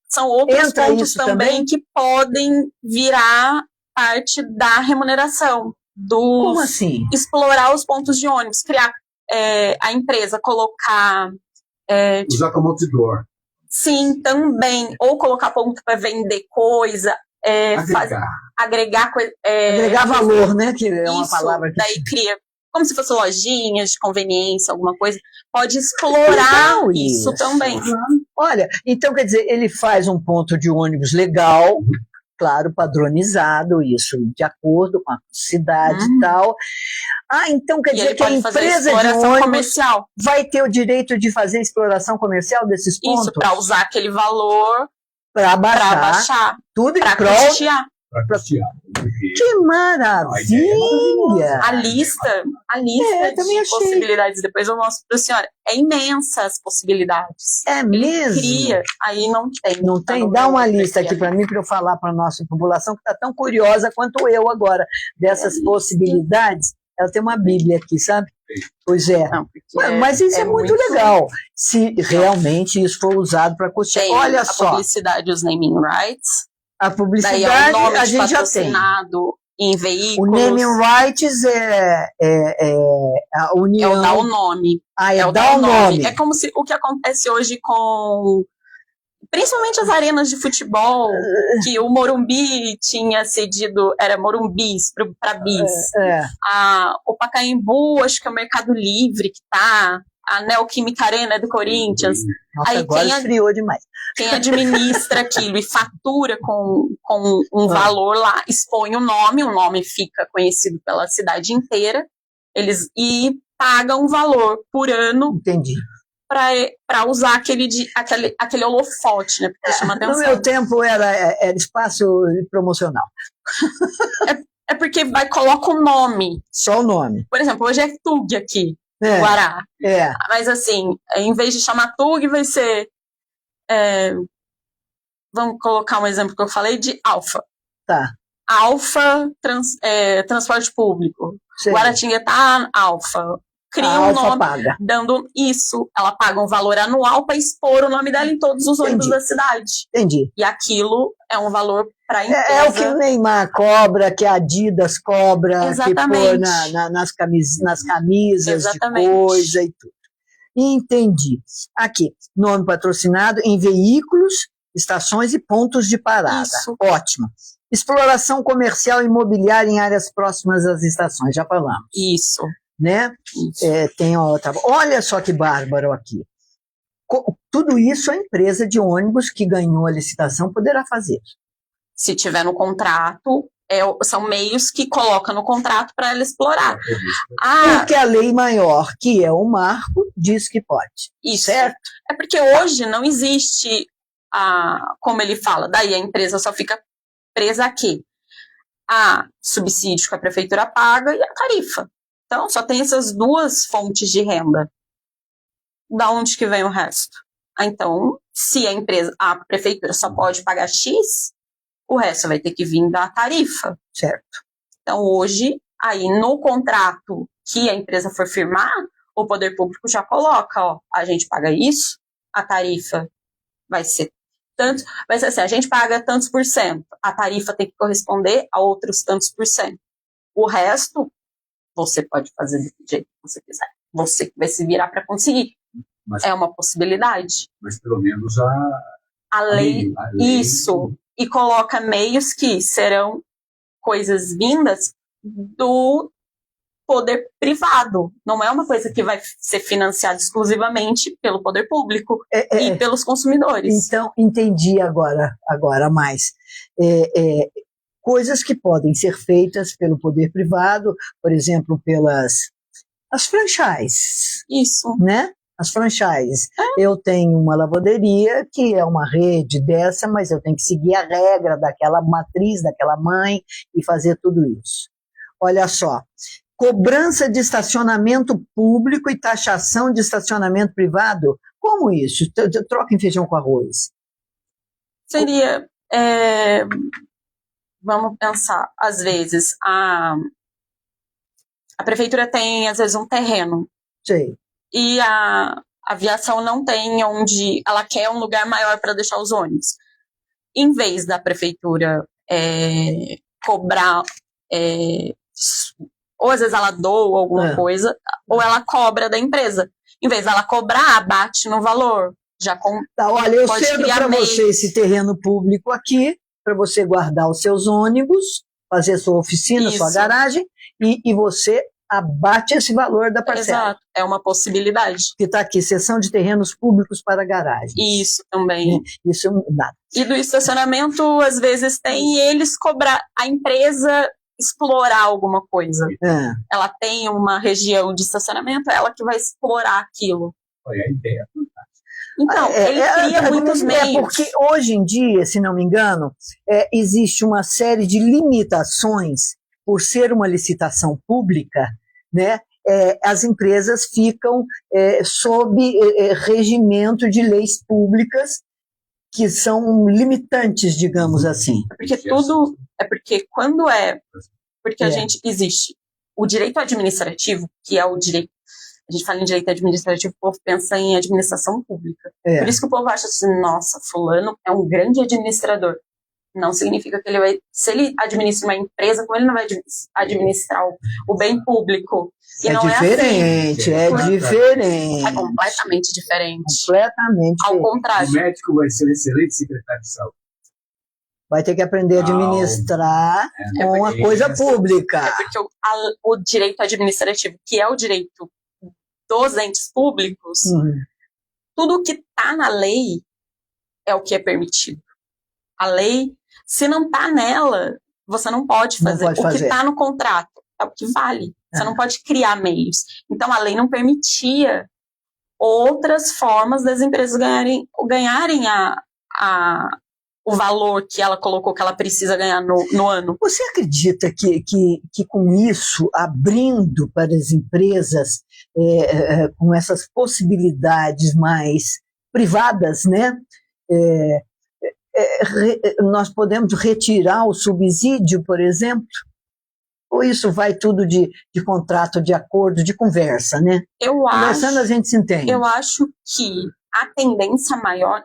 [SPEAKER 3] são outros pontos também que podem virar parte da remuneração,
[SPEAKER 2] Como assim?
[SPEAKER 3] explorar os pontos de ônibus, criar a empresa, colocar...
[SPEAKER 1] Usar como outdoor.
[SPEAKER 3] Sim, também. Ou colocar ponto para vender coisa, agregar coisa.
[SPEAKER 2] Agregar valor, né? Que é uma
[SPEAKER 3] isso,
[SPEAKER 2] palavra que...
[SPEAKER 3] daí cria como se fosse lojinhas de conveniência, alguma coisa. Pode explorar isso também.
[SPEAKER 2] Olha, então quer dizer, ele faz um ponto de ônibus legal, claro, padronizado, isso de acordo com a cidade e tal. Então quer dizer que a empresa de ônibus
[SPEAKER 3] comercial
[SPEAKER 2] vai ter o direito de fazer exploração comercial desses pontos?
[SPEAKER 3] Isso, para usar aquele valor
[SPEAKER 2] para baixar tudo
[SPEAKER 3] para
[SPEAKER 2] custear. Que maravilha!
[SPEAKER 3] A lista de possibilidades, depois eu mostro para a senhora, é imensa as possibilidades.
[SPEAKER 2] É mesmo?
[SPEAKER 3] Cria, aí não tem.
[SPEAKER 2] Não tem? Dá uma lista aqui para mim, para eu falar para a nossa população, que está tão curiosa quanto eu agora, dessas possibilidades. Ela tem uma Bíblia aqui, sabe? Pois é. Não, mas isso é muito legal, se realmente isso for usado para custear. Olha só.
[SPEAKER 3] A publicidade, os naming rights.
[SPEAKER 2] A publicidade, a gente já tem.
[SPEAKER 3] Em veículos.
[SPEAKER 2] O naming rights é a união.
[SPEAKER 3] É o dar o nome.
[SPEAKER 2] É o dar o nome.
[SPEAKER 3] É como se o que acontece hoje com... Principalmente as arenas de futebol, que o Morumbi tinha cedido, era Morumbis para Bis. O Pacaembu, acho que é o Mercado Livre que tá. A Neoquímica Arena é do Corinthians.
[SPEAKER 2] Nossa, aí agora esfriou demais.
[SPEAKER 3] Quem administra aquilo e fatura com um valor lá, expõe o nome fica conhecido pela cidade inteira, e pagam um valor por ano.
[SPEAKER 2] Entendi.
[SPEAKER 3] Para usar aquele holofote, né? Porque chama atenção.
[SPEAKER 2] No meu tempo era espaço promocional.
[SPEAKER 3] É porque coloca o nome.
[SPEAKER 2] Só o nome.
[SPEAKER 3] Por exemplo, hoje é TUG aqui, no Guará. Mas assim, em vez de chamar TUG, vai ser... vamos colocar um exemplo que eu falei de Alfa.
[SPEAKER 2] Tá.
[SPEAKER 3] Alfa Transporte Público. Sei. Guaratinguetá Alfa. Cria um nome, dando isso. Ela paga um valor anual para expor o nome dela em todos os ônibus da cidade.
[SPEAKER 2] Entendi.
[SPEAKER 3] E aquilo é um valor para a empresa.
[SPEAKER 2] É o que o Neymar cobra, que a Adidas cobra,
[SPEAKER 3] exatamente,
[SPEAKER 2] que põe nas camisas exatamente, de coisa e tudo. Entendi. Aqui, nome patrocinado em veículos, estações e pontos de parada.
[SPEAKER 3] Isso.
[SPEAKER 2] Ótimo. Exploração comercial e imobiliária em áreas próximas às estações, já falamos.
[SPEAKER 3] Isso.
[SPEAKER 2] Né? Tem outra. Olha só que bárbaro aqui. Tudo isso a empresa de ônibus que ganhou a licitação poderá fazer.
[SPEAKER 3] Se tiver no contrato, são meios que coloca no contrato para ela explorar.
[SPEAKER 2] Porque a lei maior, que é o marco, diz que pode.
[SPEAKER 3] Isso.
[SPEAKER 2] Certo?
[SPEAKER 3] É porque hoje não existe, como ele fala, daí a empresa só fica presa aqui. A subsídio que a prefeitura paga e a tarifa. Então, só tem essas duas fontes de renda. Da onde que vem o resto? Então, se a prefeitura só pode pagar X, o resto vai ter que vir da tarifa.
[SPEAKER 2] Certo.
[SPEAKER 3] Então, hoje, aí no contrato que a empresa for firmar, o poder público já coloca, a gente paga isso, a tarifa vai ser tanto, vai ser assim, a gente paga tantos por cento, a tarifa tem que corresponder a outros tantos por cento. O resto, você pode fazer do jeito que você quiser. Você que vai se virar para conseguir. É uma possibilidade.
[SPEAKER 1] Mas pelo menos
[SPEAKER 3] a lei. Isso. E coloca meios que serão coisas vindas do poder privado. Não é uma coisa que vai ser financiada exclusivamente pelo poder público e pelos consumidores.
[SPEAKER 2] Então, entendi agora mais. Coisas que podem ser feitas pelo poder privado, por exemplo, as franchises.
[SPEAKER 3] Isso.
[SPEAKER 2] Né? As franchises. Eu tenho uma lavanderia que é uma rede dessa, mas eu tenho que seguir a regra daquela matriz, daquela mãe e fazer tudo isso. Olha só, cobrança de estacionamento público e taxação de estacionamento privado, como isso? Troca em feijão com arroz.
[SPEAKER 3] Seria... Vamos pensar, às vezes, a prefeitura tem, às vezes, um terreno.
[SPEAKER 2] Sim.
[SPEAKER 3] E a aviação não tem onde... Ela quer um lugar maior para deixar os ônibus. Em vez da prefeitura cobrar, ou às vezes ela doa alguma coisa, ou ela cobra da empresa. Em vez dela cobrar, bate no valor.
[SPEAKER 2] Olha, eu cedo para você esse terreno público aqui, para você guardar os seus ônibus, fazer sua oficina, sua garagem, e você abate esse valor da parcela.
[SPEAKER 3] Exato, é uma possibilidade.
[SPEAKER 2] Que está aqui, seção de terrenos públicos para garagem.
[SPEAKER 3] Isso também.
[SPEAKER 2] Isso dá.
[SPEAKER 3] E do estacionamento, às vezes tem eles cobrar, a empresa explorar alguma coisa. Ela tem uma região de estacionamento, ela que vai explorar aquilo.
[SPEAKER 1] Olha a ideia.
[SPEAKER 3] Então, ele cria muitos meios.
[SPEAKER 2] Porque hoje em dia, se não me engano, existe uma série de limitações por ser uma licitação pública, né? As empresas ficam sob regimento de leis públicas que são limitantes, digamos assim.
[SPEAKER 3] Porque a gente existe o direito administrativo, que é o direito. A gente fala em direito administrativo, o povo pensa em administração pública. Por isso que o povo acha assim, nossa, fulano é um grande administrador. Não significa que ele vai... Se ele administra uma empresa, como ele não vai administrar o bem público? E não
[SPEAKER 2] diferente,
[SPEAKER 3] é assim.
[SPEAKER 2] Diferente.
[SPEAKER 3] É completamente diferente.
[SPEAKER 2] Completamente
[SPEAKER 3] Ao contrário.
[SPEAKER 1] O médico vai ser um excelente secretário de saúde.
[SPEAKER 2] Vai ter que aprender a administrar uma coisa pública.
[SPEAKER 3] É porque o direito administrativo, que é o direito dos entes públicos, tudo que está na lei é o que é permitido. A lei, se não está nela, você não pode fazer. O que está no contrato é o que vale. Você não pode criar meios. Então, a lei não permitia outras formas das empresas ganharem o valor que ela colocou que ela precisa ganhar no ano.
[SPEAKER 2] Você acredita que com isso, abrindo para as empresas, com essas possibilidades mais privadas, né, nós podemos retirar o subsídio, por exemplo? Ou isso vai tudo de contrato, de acordo, de conversa, né? Conversando a gente se entende.
[SPEAKER 3] Eu acho que a tendência maior,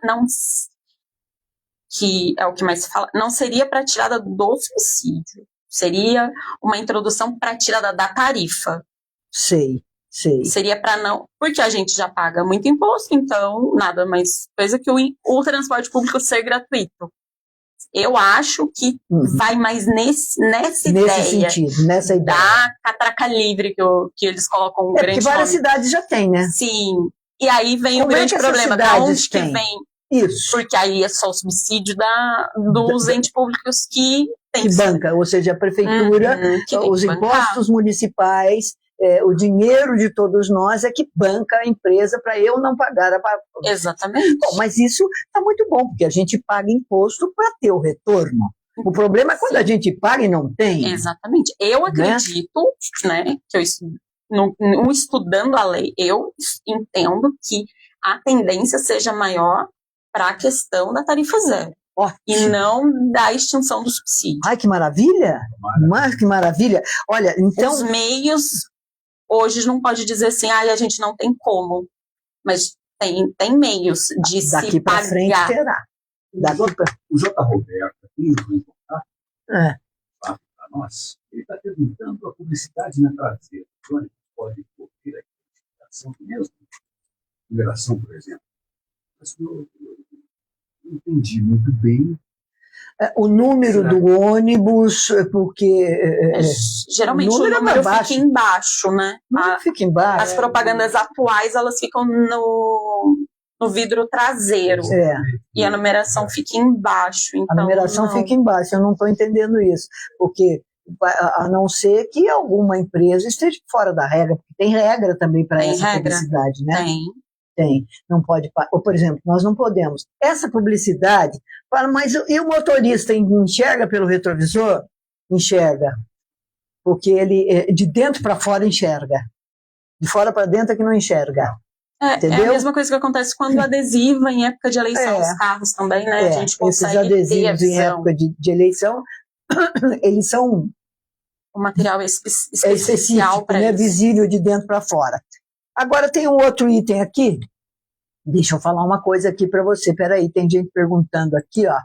[SPEAKER 3] que é o que mais se fala, não seria para a tirada do subsídio. Seria uma introdução para a tirada da tarifa.
[SPEAKER 2] Sei.
[SPEAKER 3] Seria para não... Porque a gente já paga muito imposto, então nada mais coisa que o transporte público ser gratuito. Eu acho que vai mais nessa ideia.
[SPEAKER 2] Sentido, nessa ideia.
[SPEAKER 3] Da catraca livre que eles colocam um grande
[SPEAKER 2] porque várias
[SPEAKER 3] nome.
[SPEAKER 2] cidades já tem, né?
[SPEAKER 3] Sim. E aí vem o grande problema. Da onde que vem?
[SPEAKER 2] Isso.
[SPEAKER 3] Porque aí é só o subsídio dos entes públicos que tem.
[SPEAKER 2] Que banca, ou seja, a prefeitura, os impostos municipais, o dinheiro de todos nós é que banca a empresa para eu não pagar
[SPEAKER 3] Exatamente.
[SPEAKER 2] Bom, mas isso está muito bom, porque a gente paga imposto para ter o retorno. O problema é quando a gente paga e não tem.
[SPEAKER 3] Exatamente. Eu acredito, né, que estudando a lei, eu entendo que a tendência seja maior para a questão da tarifa zero.
[SPEAKER 2] Ótimo.
[SPEAKER 3] E não da extinção do subsídio.
[SPEAKER 2] Ai, que maravilha! Mas que maravilha! Olha, então...
[SPEAKER 3] Os meios, hoje não pode dizer assim, a gente não tem como. Mas tem meios de se pagar.
[SPEAKER 2] Daqui para frente terá.
[SPEAKER 1] O J. Roberto, aqui, para nós, ele está perguntando a publicidade na traseira. O ônibus pode correr a identificação mesmo? Numeração, por exemplo. Mas eu não entendi muito bem.
[SPEAKER 2] O número do ônibus, porque...
[SPEAKER 3] geralmente o número fica embaixo, né?
[SPEAKER 2] Fica embaixo.
[SPEAKER 3] As propagandas atuais, elas ficam no vidro traseiro. E a numeração fica embaixo. Então,
[SPEAKER 2] a numeração fica embaixo, eu não estou entendendo isso. Porque, a não ser que alguma empresa esteja fora da regra, porque tem regra também para essa publicidade, né? Tem. Não pode... Ou, por exemplo, nós não podemos. Essa publicidade... Mas e o motorista enxerga pelo retrovisor? Enxerga. Porque ele, de dentro para fora, enxerga. De fora para dentro é que não enxerga. Entendeu?
[SPEAKER 3] É a mesma coisa que acontece quando adesiva em época de eleição os carros também, né? A gente consegue
[SPEAKER 2] esses adesivos em época de eleição, eles são...
[SPEAKER 3] Um material especial para
[SPEAKER 2] isso. Visível de dentro para fora. Agora tem um outro item aqui. Deixa eu falar uma coisa aqui para você. Peraí, tem gente perguntando aqui, ó.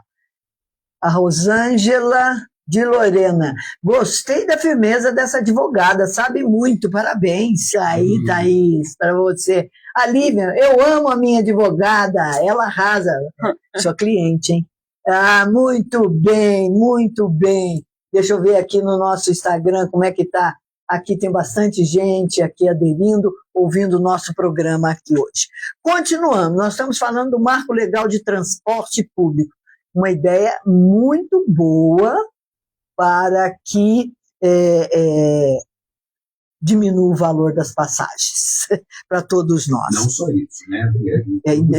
[SPEAKER 2] A Rosângela de Lorena. Gostei da firmeza dessa advogada, sabe muito, parabéns. Aí, Thaís, para você. A Lívia, eu amo a minha advogada, ela arrasa. Sua cliente, hein? Ah, muito bem, muito bem. Deixa eu ver aqui no nosso Instagram como é que tá. Aqui tem bastante gente aqui aderindo, ouvindo o nosso programa aqui hoje. Continuando, nós estamos falando do Marco Legal de Transporte Público. Uma ideia muito boa para que diminua o valor das passagens para todos nós.
[SPEAKER 1] Não só isso, né?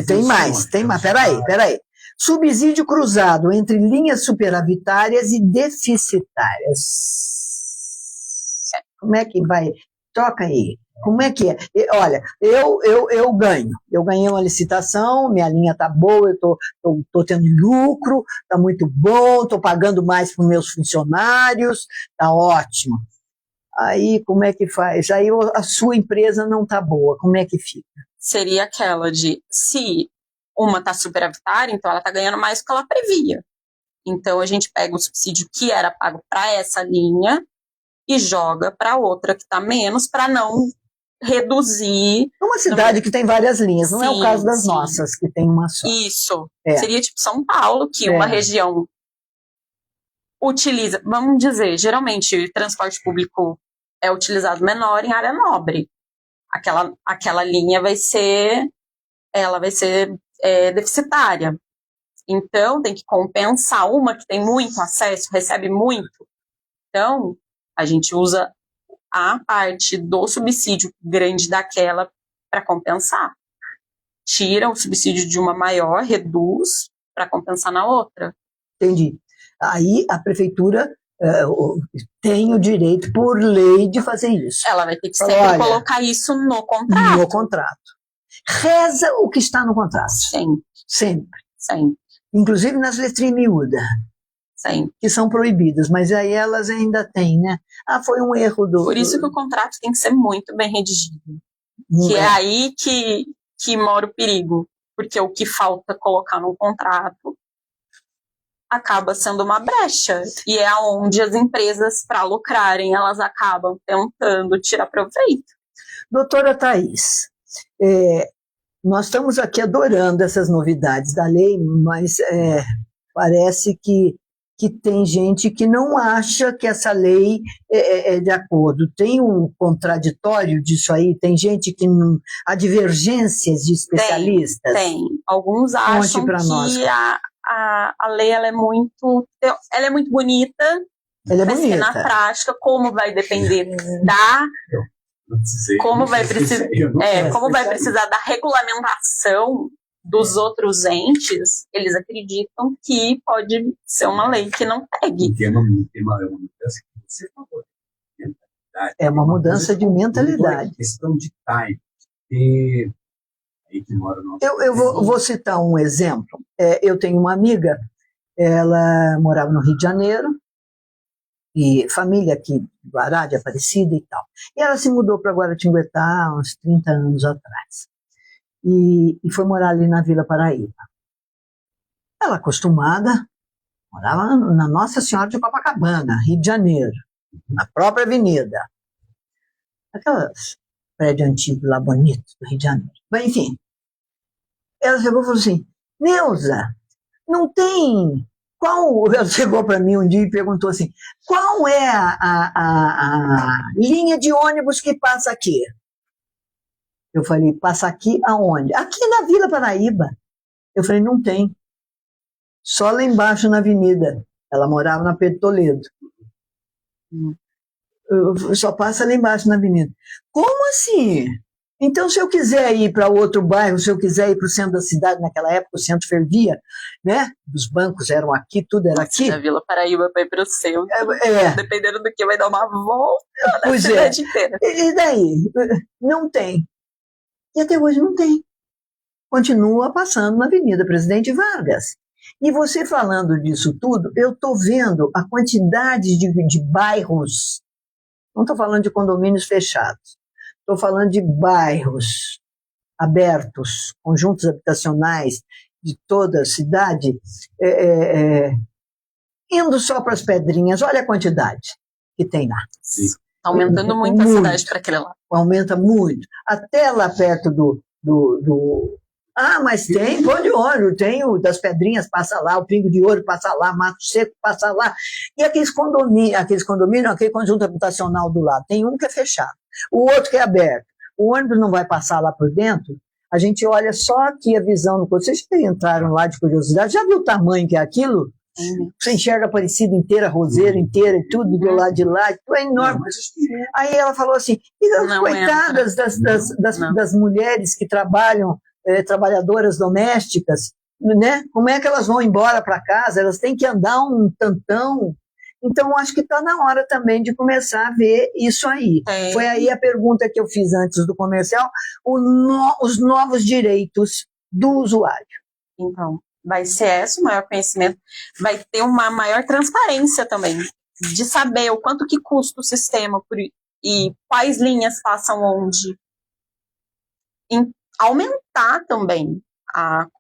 [SPEAKER 2] Tem mais. Peraí. Subsídio cruzado entre linhas superavitárias e deficitárias. Como é que vai? Toca aí. Como é que é? Olha, eu ganho. Eu ganhei uma licitação, minha linha está boa, eu tô tendo lucro, está muito bom, estou pagando mais para os meus funcionários, está ótimo. Aí, como é que faz? Aí a sua empresa não está boa, como é que fica?
[SPEAKER 3] Seria aquela de, se uma está superavitária, então ela está ganhando mais do que ela previa. Então, a gente pega o subsídio que era pago para essa linha e joga para outra que está menos, para não reduzir.
[SPEAKER 2] Uma cidade que tem várias linhas, não é o caso das nossas, que tem uma só.
[SPEAKER 3] Isso. Seria tipo São Paulo, que uma região utiliza, vamos dizer, geralmente o transporte público é utilizado menor em área nobre. Aquela linha vai ser deficitária. Então, tem que compensar uma que tem muito acesso, recebe muito. Então, a gente usa a parte do subsídio grande daquela para compensar. Tira o subsídio de uma maior, reduz para compensar na outra.
[SPEAKER 2] Entendi. Aí a prefeitura tem o direito, por lei, de fazer isso.
[SPEAKER 3] Ela vai ter que sempre colocar isso no contrato.
[SPEAKER 2] No contrato. Reza o que está no contrato.
[SPEAKER 3] Sempre.
[SPEAKER 2] Inclusive nas letrinhas miúdas. Que são proibidas, mas aí elas ainda têm, né? Ah, foi um erro do...
[SPEAKER 3] Por isso que o contrato tem que ser muito bem redigido. Que é aí que mora o perigo. Porque o que falta colocar no contrato acaba sendo uma brecha. E é onde as empresas, para lucrarem, elas acabam tentando tirar proveito.
[SPEAKER 2] Doutora Thaís, nós estamos aqui adorando essas novidades da lei, mas parece que tem gente que não acha que essa lei é de acordo. Tem um contraditório disso aí? Tem gente que não... Há divergências de especialistas?
[SPEAKER 3] Tem. Alguns acham que a lei ela é muito bonita, mas que na prática, como vai depender como vai precisar da regulamentação dos outros entes, eles acreditam que pode ser uma lei que não pegue.
[SPEAKER 2] É uma mudança de mentalidade.
[SPEAKER 1] Questão de time.
[SPEAKER 2] Eu vou citar um exemplo. Eu tenho uma amiga, ela morava no Rio de Janeiro, e família aqui de Guará, de Aparecida e tal. E ela se mudou para Guaratinguetá há uns 30 anos atrás. E foi morar ali na Vila Paraíba. Ela, acostumada, morava na Nossa Senhora de Copacabana, Rio de Janeiro, na própria avenida. Aquelas prédio antigo lá bonito do Rio de Janeiro. Mas, enfim, ela chegou e falou assim, Neuza, não tem... Ela chegou para mim um dia e perguntou assim, qual é a linha de ônibus que passa aqui? Eu falei, passa aqui aonde? Aqui na Vila Paraíba. Eu falei, não tem. Só lá embaixo na avenida. Ela morava na Pedro Toledo. Só passa lá embaixo na avenida. Como assim? Então, se eu quiser ir para outro bairro, se eu quiser ir para o centro da cidade, naquela época o centro fervia, né? Os bancos eram aqui, tudo era aqui.
[SPEAKER 3] A Vila Paraíba para ir para o centro. Dependendo do que, vai dar uma volta na cidade inteira.
[SPEAKER 2] E daí? Não tem. E até hoje não tem. Continua passando na Avenida Presidente Vargas. E você falando disso tudo, eu estou vendo a quantidade de bairros, não estou falando de condomínios fechados, estou falando de bairros abertos, conjuntos habitacionais de toda a cidade, indo só para as Pedrinhas, olha a quantidade que tem lá.
[SPEAKER 1] Sim.
[SPEAKER 3] Tá aumentando muito a cidade para aquele lado.
[SPEAKER 2] Aumenta muito. Até lá perto mas tem, pão de ouro, tem o das Pedrinhas, passa lá, o Pingo de Ouro passa lá, Mato Seco passa lá. E aquele conjunto habitacional do lado, tem um que é fechado, o outro que é aberto. O ônibus não vai passar lá por dentro, a gente olha só aqui a visão no corpo. Vocês que entraram lá de curiosidade, já viu o tamanho que é aquilo? Você enxerga a Aparecida inteira, Roseira inteira, e tudo do lado de lá, tudo é enorme. Aí ela falou assim, e as coitadas das mulheres que trabalham, trabalhadoras domésticas, né? Como é que elas vão embora para casa? Elas têm que andar um tantão. Então, acho que está na hora também de começar a ver isso aí. Foi aí a pergunta que eu fiz antes do comercial, os novos direitos do usuário.
[SPEAKER 3] Então, vai ser esse o maior conhecimento, vai ter uma maior transparência também, de saber o quanto que custa o sistema e quais linhas passam onde. Aumentar também,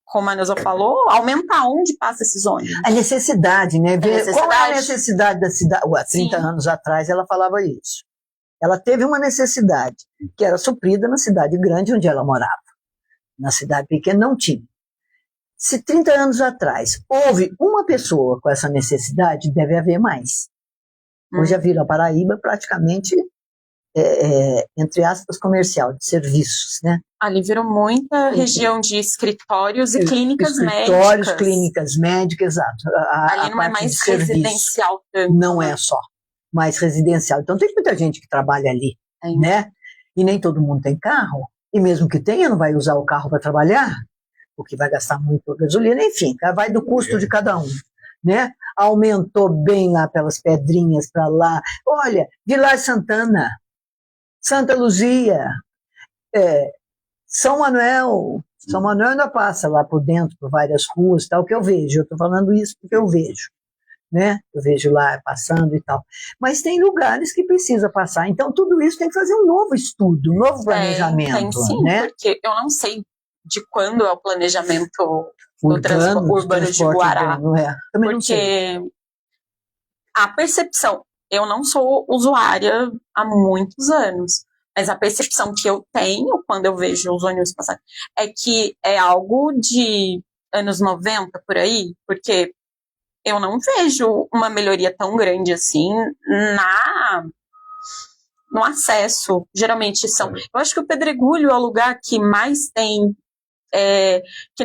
[SPEAKER 3] como a Neuza falou, aumentar onde passa esses ônibus.
[SPEAKER 2] A necessidade, né? Qual é a necessidade da cidade? Há 30 anos atrás ela falava isso. Ela teve uma necessidade que era suprida na cidade grande onde ela morava. Na cidade pequena não tinha. Se 30 anos atrás houve uma pessoa com essa necessidade, deve haver mais. Hoje a Vila Paraíba praticamente entre aspas, comercial, de serviços, né?
[SPEAKER 3] Ali virou muita região de escritórios e clínicas médicas.
[SPEAKER 2] Escritórios, clínicas médicas, exato.
[SPEAKER 3] Ali não é mais residencial tanto.
[SPEAKER 2] Não é só mais residencial. Então tem muita gente que trabalha ali, né? E nem todo mundo tem carro. E mesmo que tenha, não vai usar o carro para trabalhar, porque vai gastar muito gasolina. Enfim, vai do custo de cada um. Né? Aumentou bem lá pelas Pedrinhas para lá. Olha, Vilar Santana, Santa Luzia, São Manuel ainda passa lá por dentro, por várias ruas, tal, que eu vejo. Eu estou falando isso porque eu vejo, né? Eu vejo lá passando e tal. Mas tem lugares que precisa passar. Então, tudo isso tem que fazer um novo estudo, um novo planejamento.
[SPEAKER 3] Tem sim,
[SPEAKER 2] né?
[SPEAKER 3] Porque eu não sei de quando é o planejamento urbano de Guará.
[SPEAKER 2] Também não sei.
[SPEAKER 3] Porque a percepção, eu não sou usuária há muitos anos, mas a percepção que eu tenho quando eu vejo os ônibus passarem é que é algo de anos 90 por aí, porque eu não vejo uma melhoria tão grande assim no acesso. Geralmente eu acho que o Pedregulho é o lugar que mais tem, que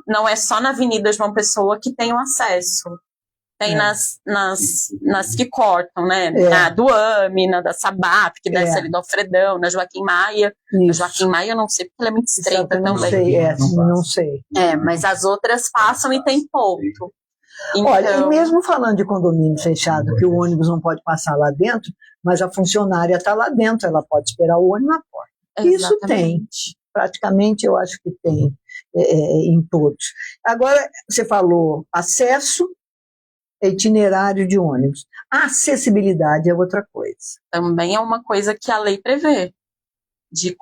[SPEAKER 3] não é só na Avenida João Pessoa que tem o acesso. Tem nas que cortam, né? Na do AME, na da Sabap, que desce ali do Alfredão, na Joaquim Maia. Na Joaquim Maia eu não sei, porque ela é muito estreita também.
[SPEAKER 2] Não sei.
[SPEAKER 3] Mas as outras passam e tem ponto. Então...
[SPEAKER 2] Olha, e mesmo falando de condomínio fechado, que o ônibus não pode passar lá dentro, mas a funcionária está lá dentro, ela pode esperar o ônibus na porta. Exatamente. Isso tem. Praticamente eu acho que tem em todos. Agora, você falou acesso, itinerário de ônibus. A acessibilidade é outra coisa.
[SPEAKER 3] Também é uma coisa que a lei prevê, de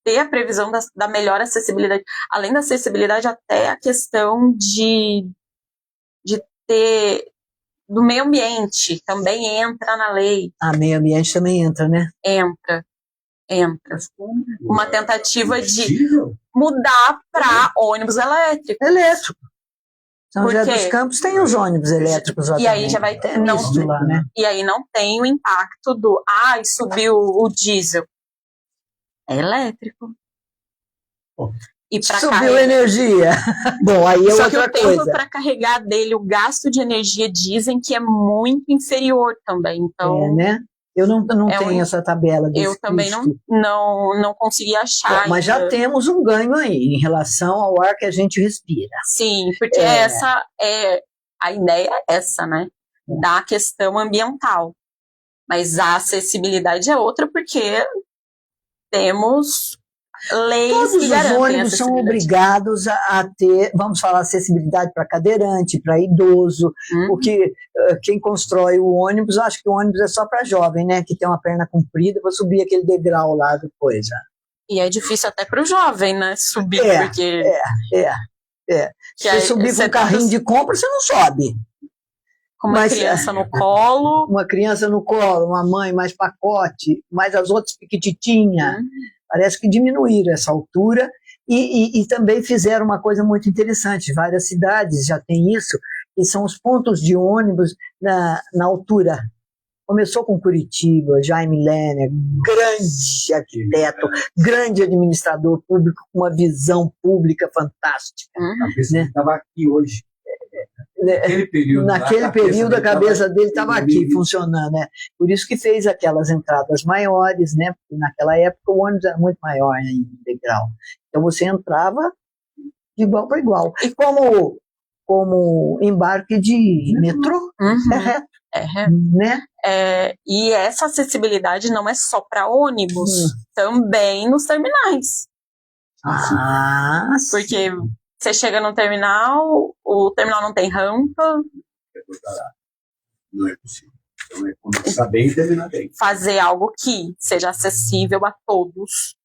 [SPEAKER 3] ter a previsão da melhor acessibilidade. Além da acessibilidade, até a questão de ter do meio ambiente também entra na lei.
[SPEAKER 2] Meio ambiente também entra, né?
[SPEAKER 3] Entra. Uma tentativa de mudar para ônibus elétrico.
[SPEAKER 2] São José dos Campos tem os ônibus elétricos lá.
[SPEAKER 3] E aí já vai ter,
[SPEAKER 2] né?
[SPEAKER 3] E aí não tem o impacto do subiu o diesel. É elétrico. E
[SPEAKER 2] subiu energia. Bom, aí é
[SPEAKER 3] Só
[SPEAKER 2] outra
[SPEAKER 3] que o
[SPEAKER 2] coisa.
[SPEAKER 3] tempo para carregar dele, o gasto de energia dizem que é muito inferior também. Então,
[SPEAKER 2] né? Eu não tenho essa tabela desse
[SPEAKER 3] Eu também não consegui achar.
[SPEAKER 2] Bom, mas já temos um ganho aí em relação ao ar que a gente respira.
[SPEAKER 3] Sim, porque a ideia é essa, né? Da questão ambiental. Mas a acessibilidade é outra, porque temos leis
[SPEAKER 2] Todos
[SPEAKER 3] que garantem
[SPEAKER 2] os ônibus são obrigados a ter, vamos falar, acessibilidade para cadeirante, para idoso, porque quem constrói o ônibus, acho que o ônibus é só para jovem, né, que tem uma perna comprida para subir aquele degrau lá depois.
[SPEAKER 3] E é difícil até para o jovem, né, subir, porque...
[SPEAKER 2] Se você subir com um carrinho de compra, você não sobe.
[SPEAKER 3] Com uma criança no colo.
[SPEAKER 2] Uma criança no colo, uma mãe mais pacote, mais as outras piquititinha. Parece que diminuíram essa altura e também fizeram uma coisa muito interessante. Várias cidades já têm isso, que são os pontos de ônibus na altura. Começou com Curitiba, Jaime Lerner, grande arquiteto, grande administrador público, com uma visão pública fantástica.
[SPEAKER 1] A pessoa estava aqui hoje.
[SPEAKER 2] Naquele período a cabeça dele estava aqui funcionando, né? Por isso que fez aquelas entradas maiores, né? Porque naquela época o ônibus era muito maior em degrau. Então você entrava de igual para igual. E como embarque de metrô, é reto. Né?
[SPEAKER 3] E essa acessibilidade não é só para ônibus, também nos terminais. Porque você chega no terminal, o terminal não tem rampa.
[SPEAKER 1] Não é possível. Então é começar bem e terminar bem.
[SPEAKER 3] Fazer algo que seja acessível a todos.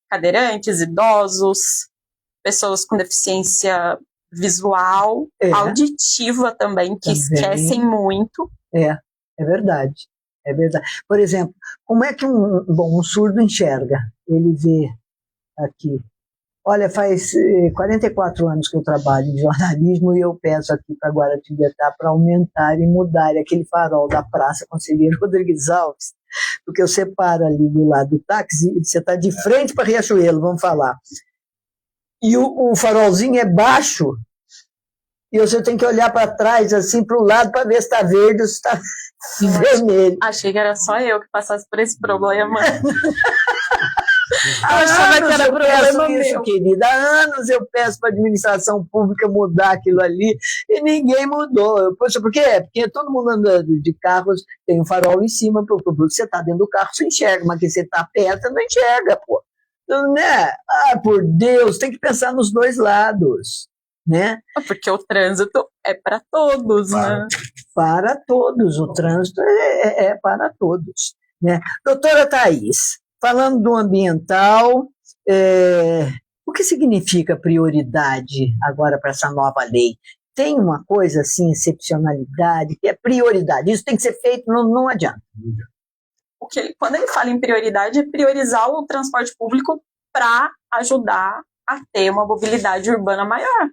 [SPEAKER 3] Cadeirantes, idosos, pessoas com deficiência visual, auditiva também, que esquecem muito.
[SPEAKER 2] É verdade. É verdade. Por exemplo, como é que um surdo enxerga? Ele vê aqui. Olha, faz 44 anos que eu trabalho em jornalismo e eu peço aqui para Guaratinguetá para aumentar e mudar aquele farol da Praça Conselheiro Rodrigues Alves, porque eu separo ali do lado do táxi, você está de frente para Riachuelo, vamos falar. E o farolzinho é baixo e você tem que olhar para trás, assim, para o lado, para ver se está verde ou se está vermelho.
[SPEAKER 3] Achei que era só eu que passasse por esse problema. Eu achava que era problema meu.
[SPEAKER 2] Querida, há anos eu peço para a administração pública mudar aquilo ali e ninguém mudou. Poxa, por quê? Porque todo mundo andando de carros tem um farol em cima, você está dentro do carro, você enxerga, mas que você está perto, não enxerga, pô. Então, né? Por Deus, tem que pensar nos dois lados, né?
[SPEAKER 3] Porque o trânsito é para todos, né?
[SPEAKER 2] Para todos, o trânsito é para todos, né? Doutora Thaís, falando do ambiental, o que significa prioridade agora para essa nova lei? Tem uma coisa assim, excepcionalidade, que é prioridade. Isso tem que ser feito, não adianta.
[SPEAKER 3] Quando ele fala em prioridade, é priorizar o transporte público para ajudar a ter uma mobilidade urbana maior.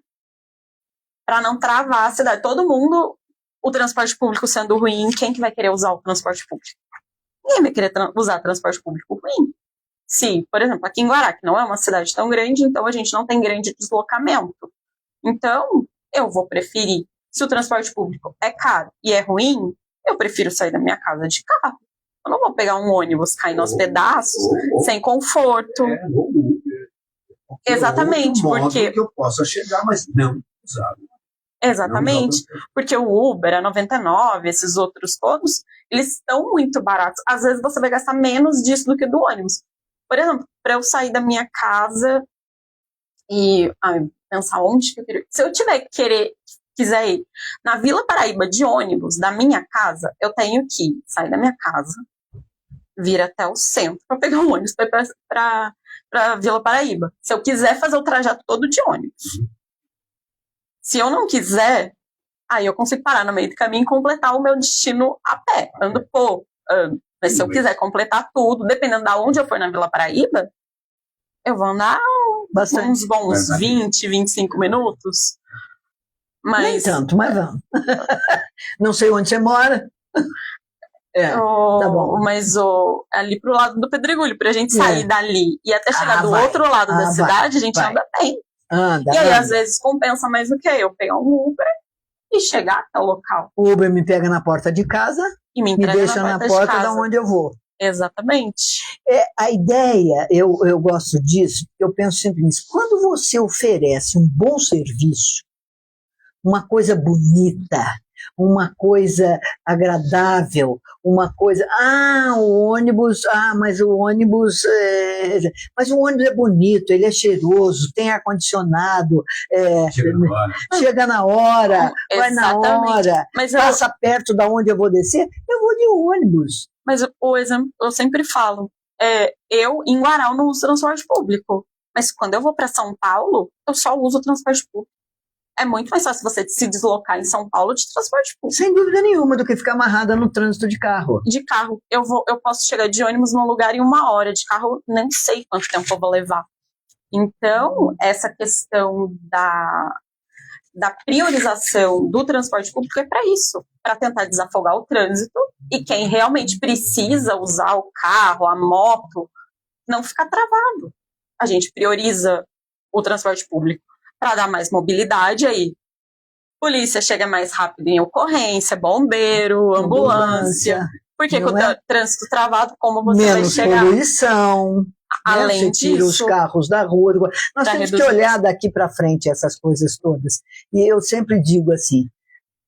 [SPEAKER 3] Para não travar a cidade. Todo mundo, o transporte público sendo ruim, quem que vai querer usar o transporte público? Ninguém vai querer usar transporte público ruim. Se, por exemplo, aqui em Guará, que não é uma cidade tão grande, então a gente não tem grande deslocamento. Então, eu vou preferir, se o transporte público é caro e é ruim, eu prefiro sair da minha casa de carro. Eu não vou pegar um ônibus caindo aos pedaços, sem conforto. Exatamente, porque
[SPEAKER 1] que eu possa chegar, mas não usar.
[SPEAKER 3] Exatamente, porque o Uber, a 99, esses outros todos, eles estão muito baratos. Às vezes você vai gastar menos disso do que do ônibus. Por exemplo, para eu sair da minha casa e pensar onde que eu queria. Se eu quiser ir na Vila Paraíba de ônibus da minha casa, eu tenho que sair da minha casa, vir até o centro para pegar um ônibus para Vila Paraíba. Se eu quiser fazer o trajeto todo de ônibus. Se eu não quiser, aí eu consigo parar no meio do caminho e completar o meu destino a pé. Ando pouco, mas se eu quiser completar tudo, dependendo de onde eu for na Vila Paraíba, eu vou andar uns bons 20, 25 minutos. Mas,
[SPEAKER 2] nem tanto, mas vamos. Não sei onde você mora. Tá bom.
[SPEAKER 3] Mas ali pro lado do Pedregulho, pra gente sair dali e até chegar do outro lado da cidade, a gente anda bem. E aí, às vezes, compensa mais do que eu pegar um Uber e chegar até o local.
[SPEAKER 2] O Uber me pega na porta de casa
[SPEAKER 3] e me
[SPEAKER 2] deixa na porta de onde eu vou.
[SPEAKER 3] Exatamente.
[SPEAKER 2] A ideia, eu gosto disso, eu penso sempre nisso. Quando você oferece um bom serviço, uma coisa bonita, uma coisa agradável, uma coisa, o ônibus, mas o ônibus é bonito, ele é cheiroso, tem ar-condicionado, chega na hora, vai na hora, passa perto da onde eu vou descer, eu vou de ônibus.
[SPEAKER 3] Mas o exemplo, eu sempre falo, eu em Guará não uso transporte público, mas quando eu vou para São Paulo, eu só uso transporte público. é muito mais fácil você se deslocar em São Paulo de transporte público.
[SPEAKER 2] Sem dúvida nenhuma, do que ficar amarrada no trânsito de carro.
[SPEAKER 3] De carro, eu posso chegar de ônibus num lugar em 1 hora, de carro nem sei quanto tempo eu vou levar. Então, essa questão da priorização do transporte público é para isso, para tentar desafogar o trânsito, e quem realmente precisa usar o carro, a moto, não ficar travado. A gente prioriza o transporte público para dar mais mobilidade, aí polícia chega mais rápido em ocorrência, bombeiro, ambulância. Porque com o trânsito travado, como você vai chegar?
[SPEAKER 2] Menos poluição.
[SPEAKER 3] Além
[SPEAKER 2] você tira
[SPEAKER 3] disso,
[SPEAKER 2] os carros da rua. Nós temos que olhar daqui para frente essas coisas todas. E eu sempre digo assim,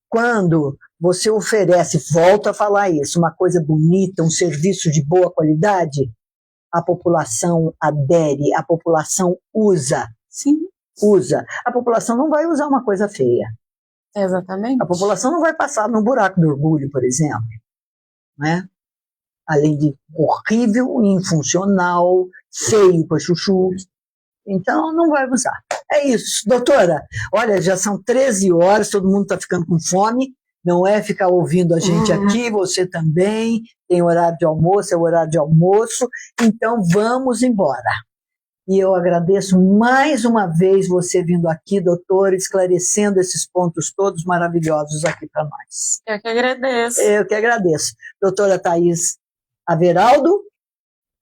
[SPEAKER 2] quando você oferece, volto a falar isso, uma coisa bonita, um serviço de boa qualidade, a população adere, a população usa.
[SPEAKER 3] Sim.
[SPEAKER 2] Usa. A população não vai usar uma coisa feia.
[SPEAKER 3] Exatamente.
[SPEAKER 2] A população não vai passar no buraco do orgulho, por exemplo. Né? Além de horrível, infuncional, feio para chuchu. Então, não vai usar. É isso. Doutora, olha, já são 13 horas, todo mundo está ficando com fome. Não é ficar ouvindo a gente aqui, você também. Tem horário de almoço, é o horário de almoço. Então, vamos embora. E eu agradeço mais uma vez você vindo aqui, doutora, esclarecendo esses pontos todos maravilhosos aqui para nós.
[SPEAKER 3] Eu que agradeço.
[SPEAKER 2] Eu que agradeço. Doutora Thaís Averaldo,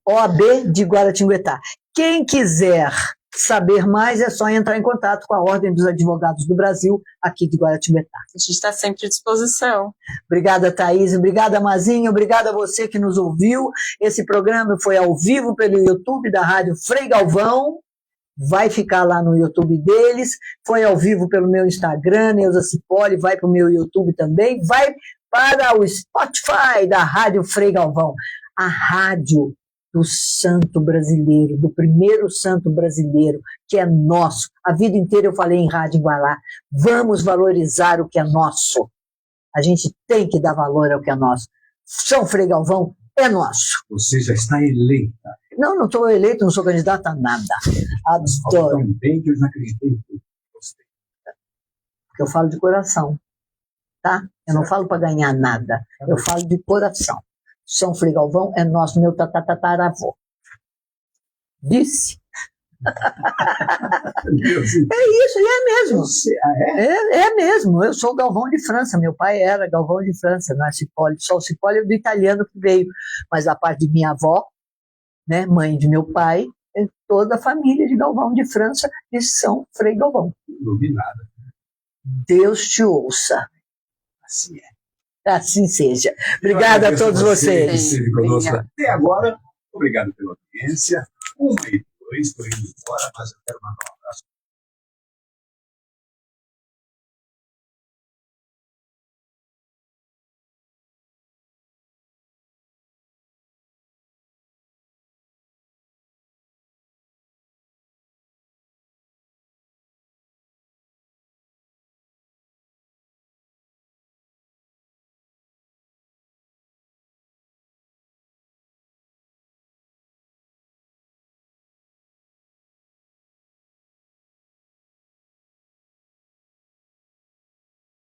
[SPEAKER 2] OAB de Guaratinguetá. Quem quiser saber mais é só entrar em contato com a Ordem dos Advogados do Brasil, aqui de Guaratinguetá.
[SPEAKER 3] A gente está sempre à disposição.
[SPEAKER 2] Obrigada, Thaís. Obrigada, Mazinho. Obrigada a você que nos ouviu. Esse programa foi ao vivo pelo YouTube da Rádio Frei Galvão. Vai ficar lá no YouTube deles. Foi ao vivo pelo meu Instagram, Neuza Cipolli. Vai para o meu YouTube também. Vai para o Spotify da Rádio Frei Galvão. A rádio do santo brasileiro, do primeiro santo brasileiro, que é nosso. A vida inteira eu falei em Rádio Igualá. Vamos valorizar o que é nosso. A gente tem que dar valor ao que é nosso. São Frei Galvão é nosso.
[SPEAKER 1] Você já está eleita.
[SPEAKER 2] Não estou eleito, não sou candidata a nada. Adoro.
[SPEAKER 1] Tão bem que eu já acreditei em tudo. Gostei.
[SPEAKER 2] Porque eu falo de coração. Tá? Eu não falo para ganhar nada. Eu falo de coração. São Frei Galvão é nosso, meu tatataravô. Disse? É isso, e é mesmo. É mesmo. Eu sou Galvão de França. Meu pai era Galvão de França, não é Cipolli. Só o Cipolli é do italiano que veio. Mas a parte de minha avó, né, mãe de meu pai, é toda a família de Galvão de França de São Frei Galvão.
[SPEAKER 1] Não vi nada.
[SPEAKER 2] Deus te ouça.
[SPEAKER 1] Assim é.
[SPEAKER 2] Assim seja. Obrigada a todos vocês.
[SPEAKER 1] Que esteve conosco até agora. Obrigado pela audiência. 1 e 2, estou indo embora, mas eu quero uma nova.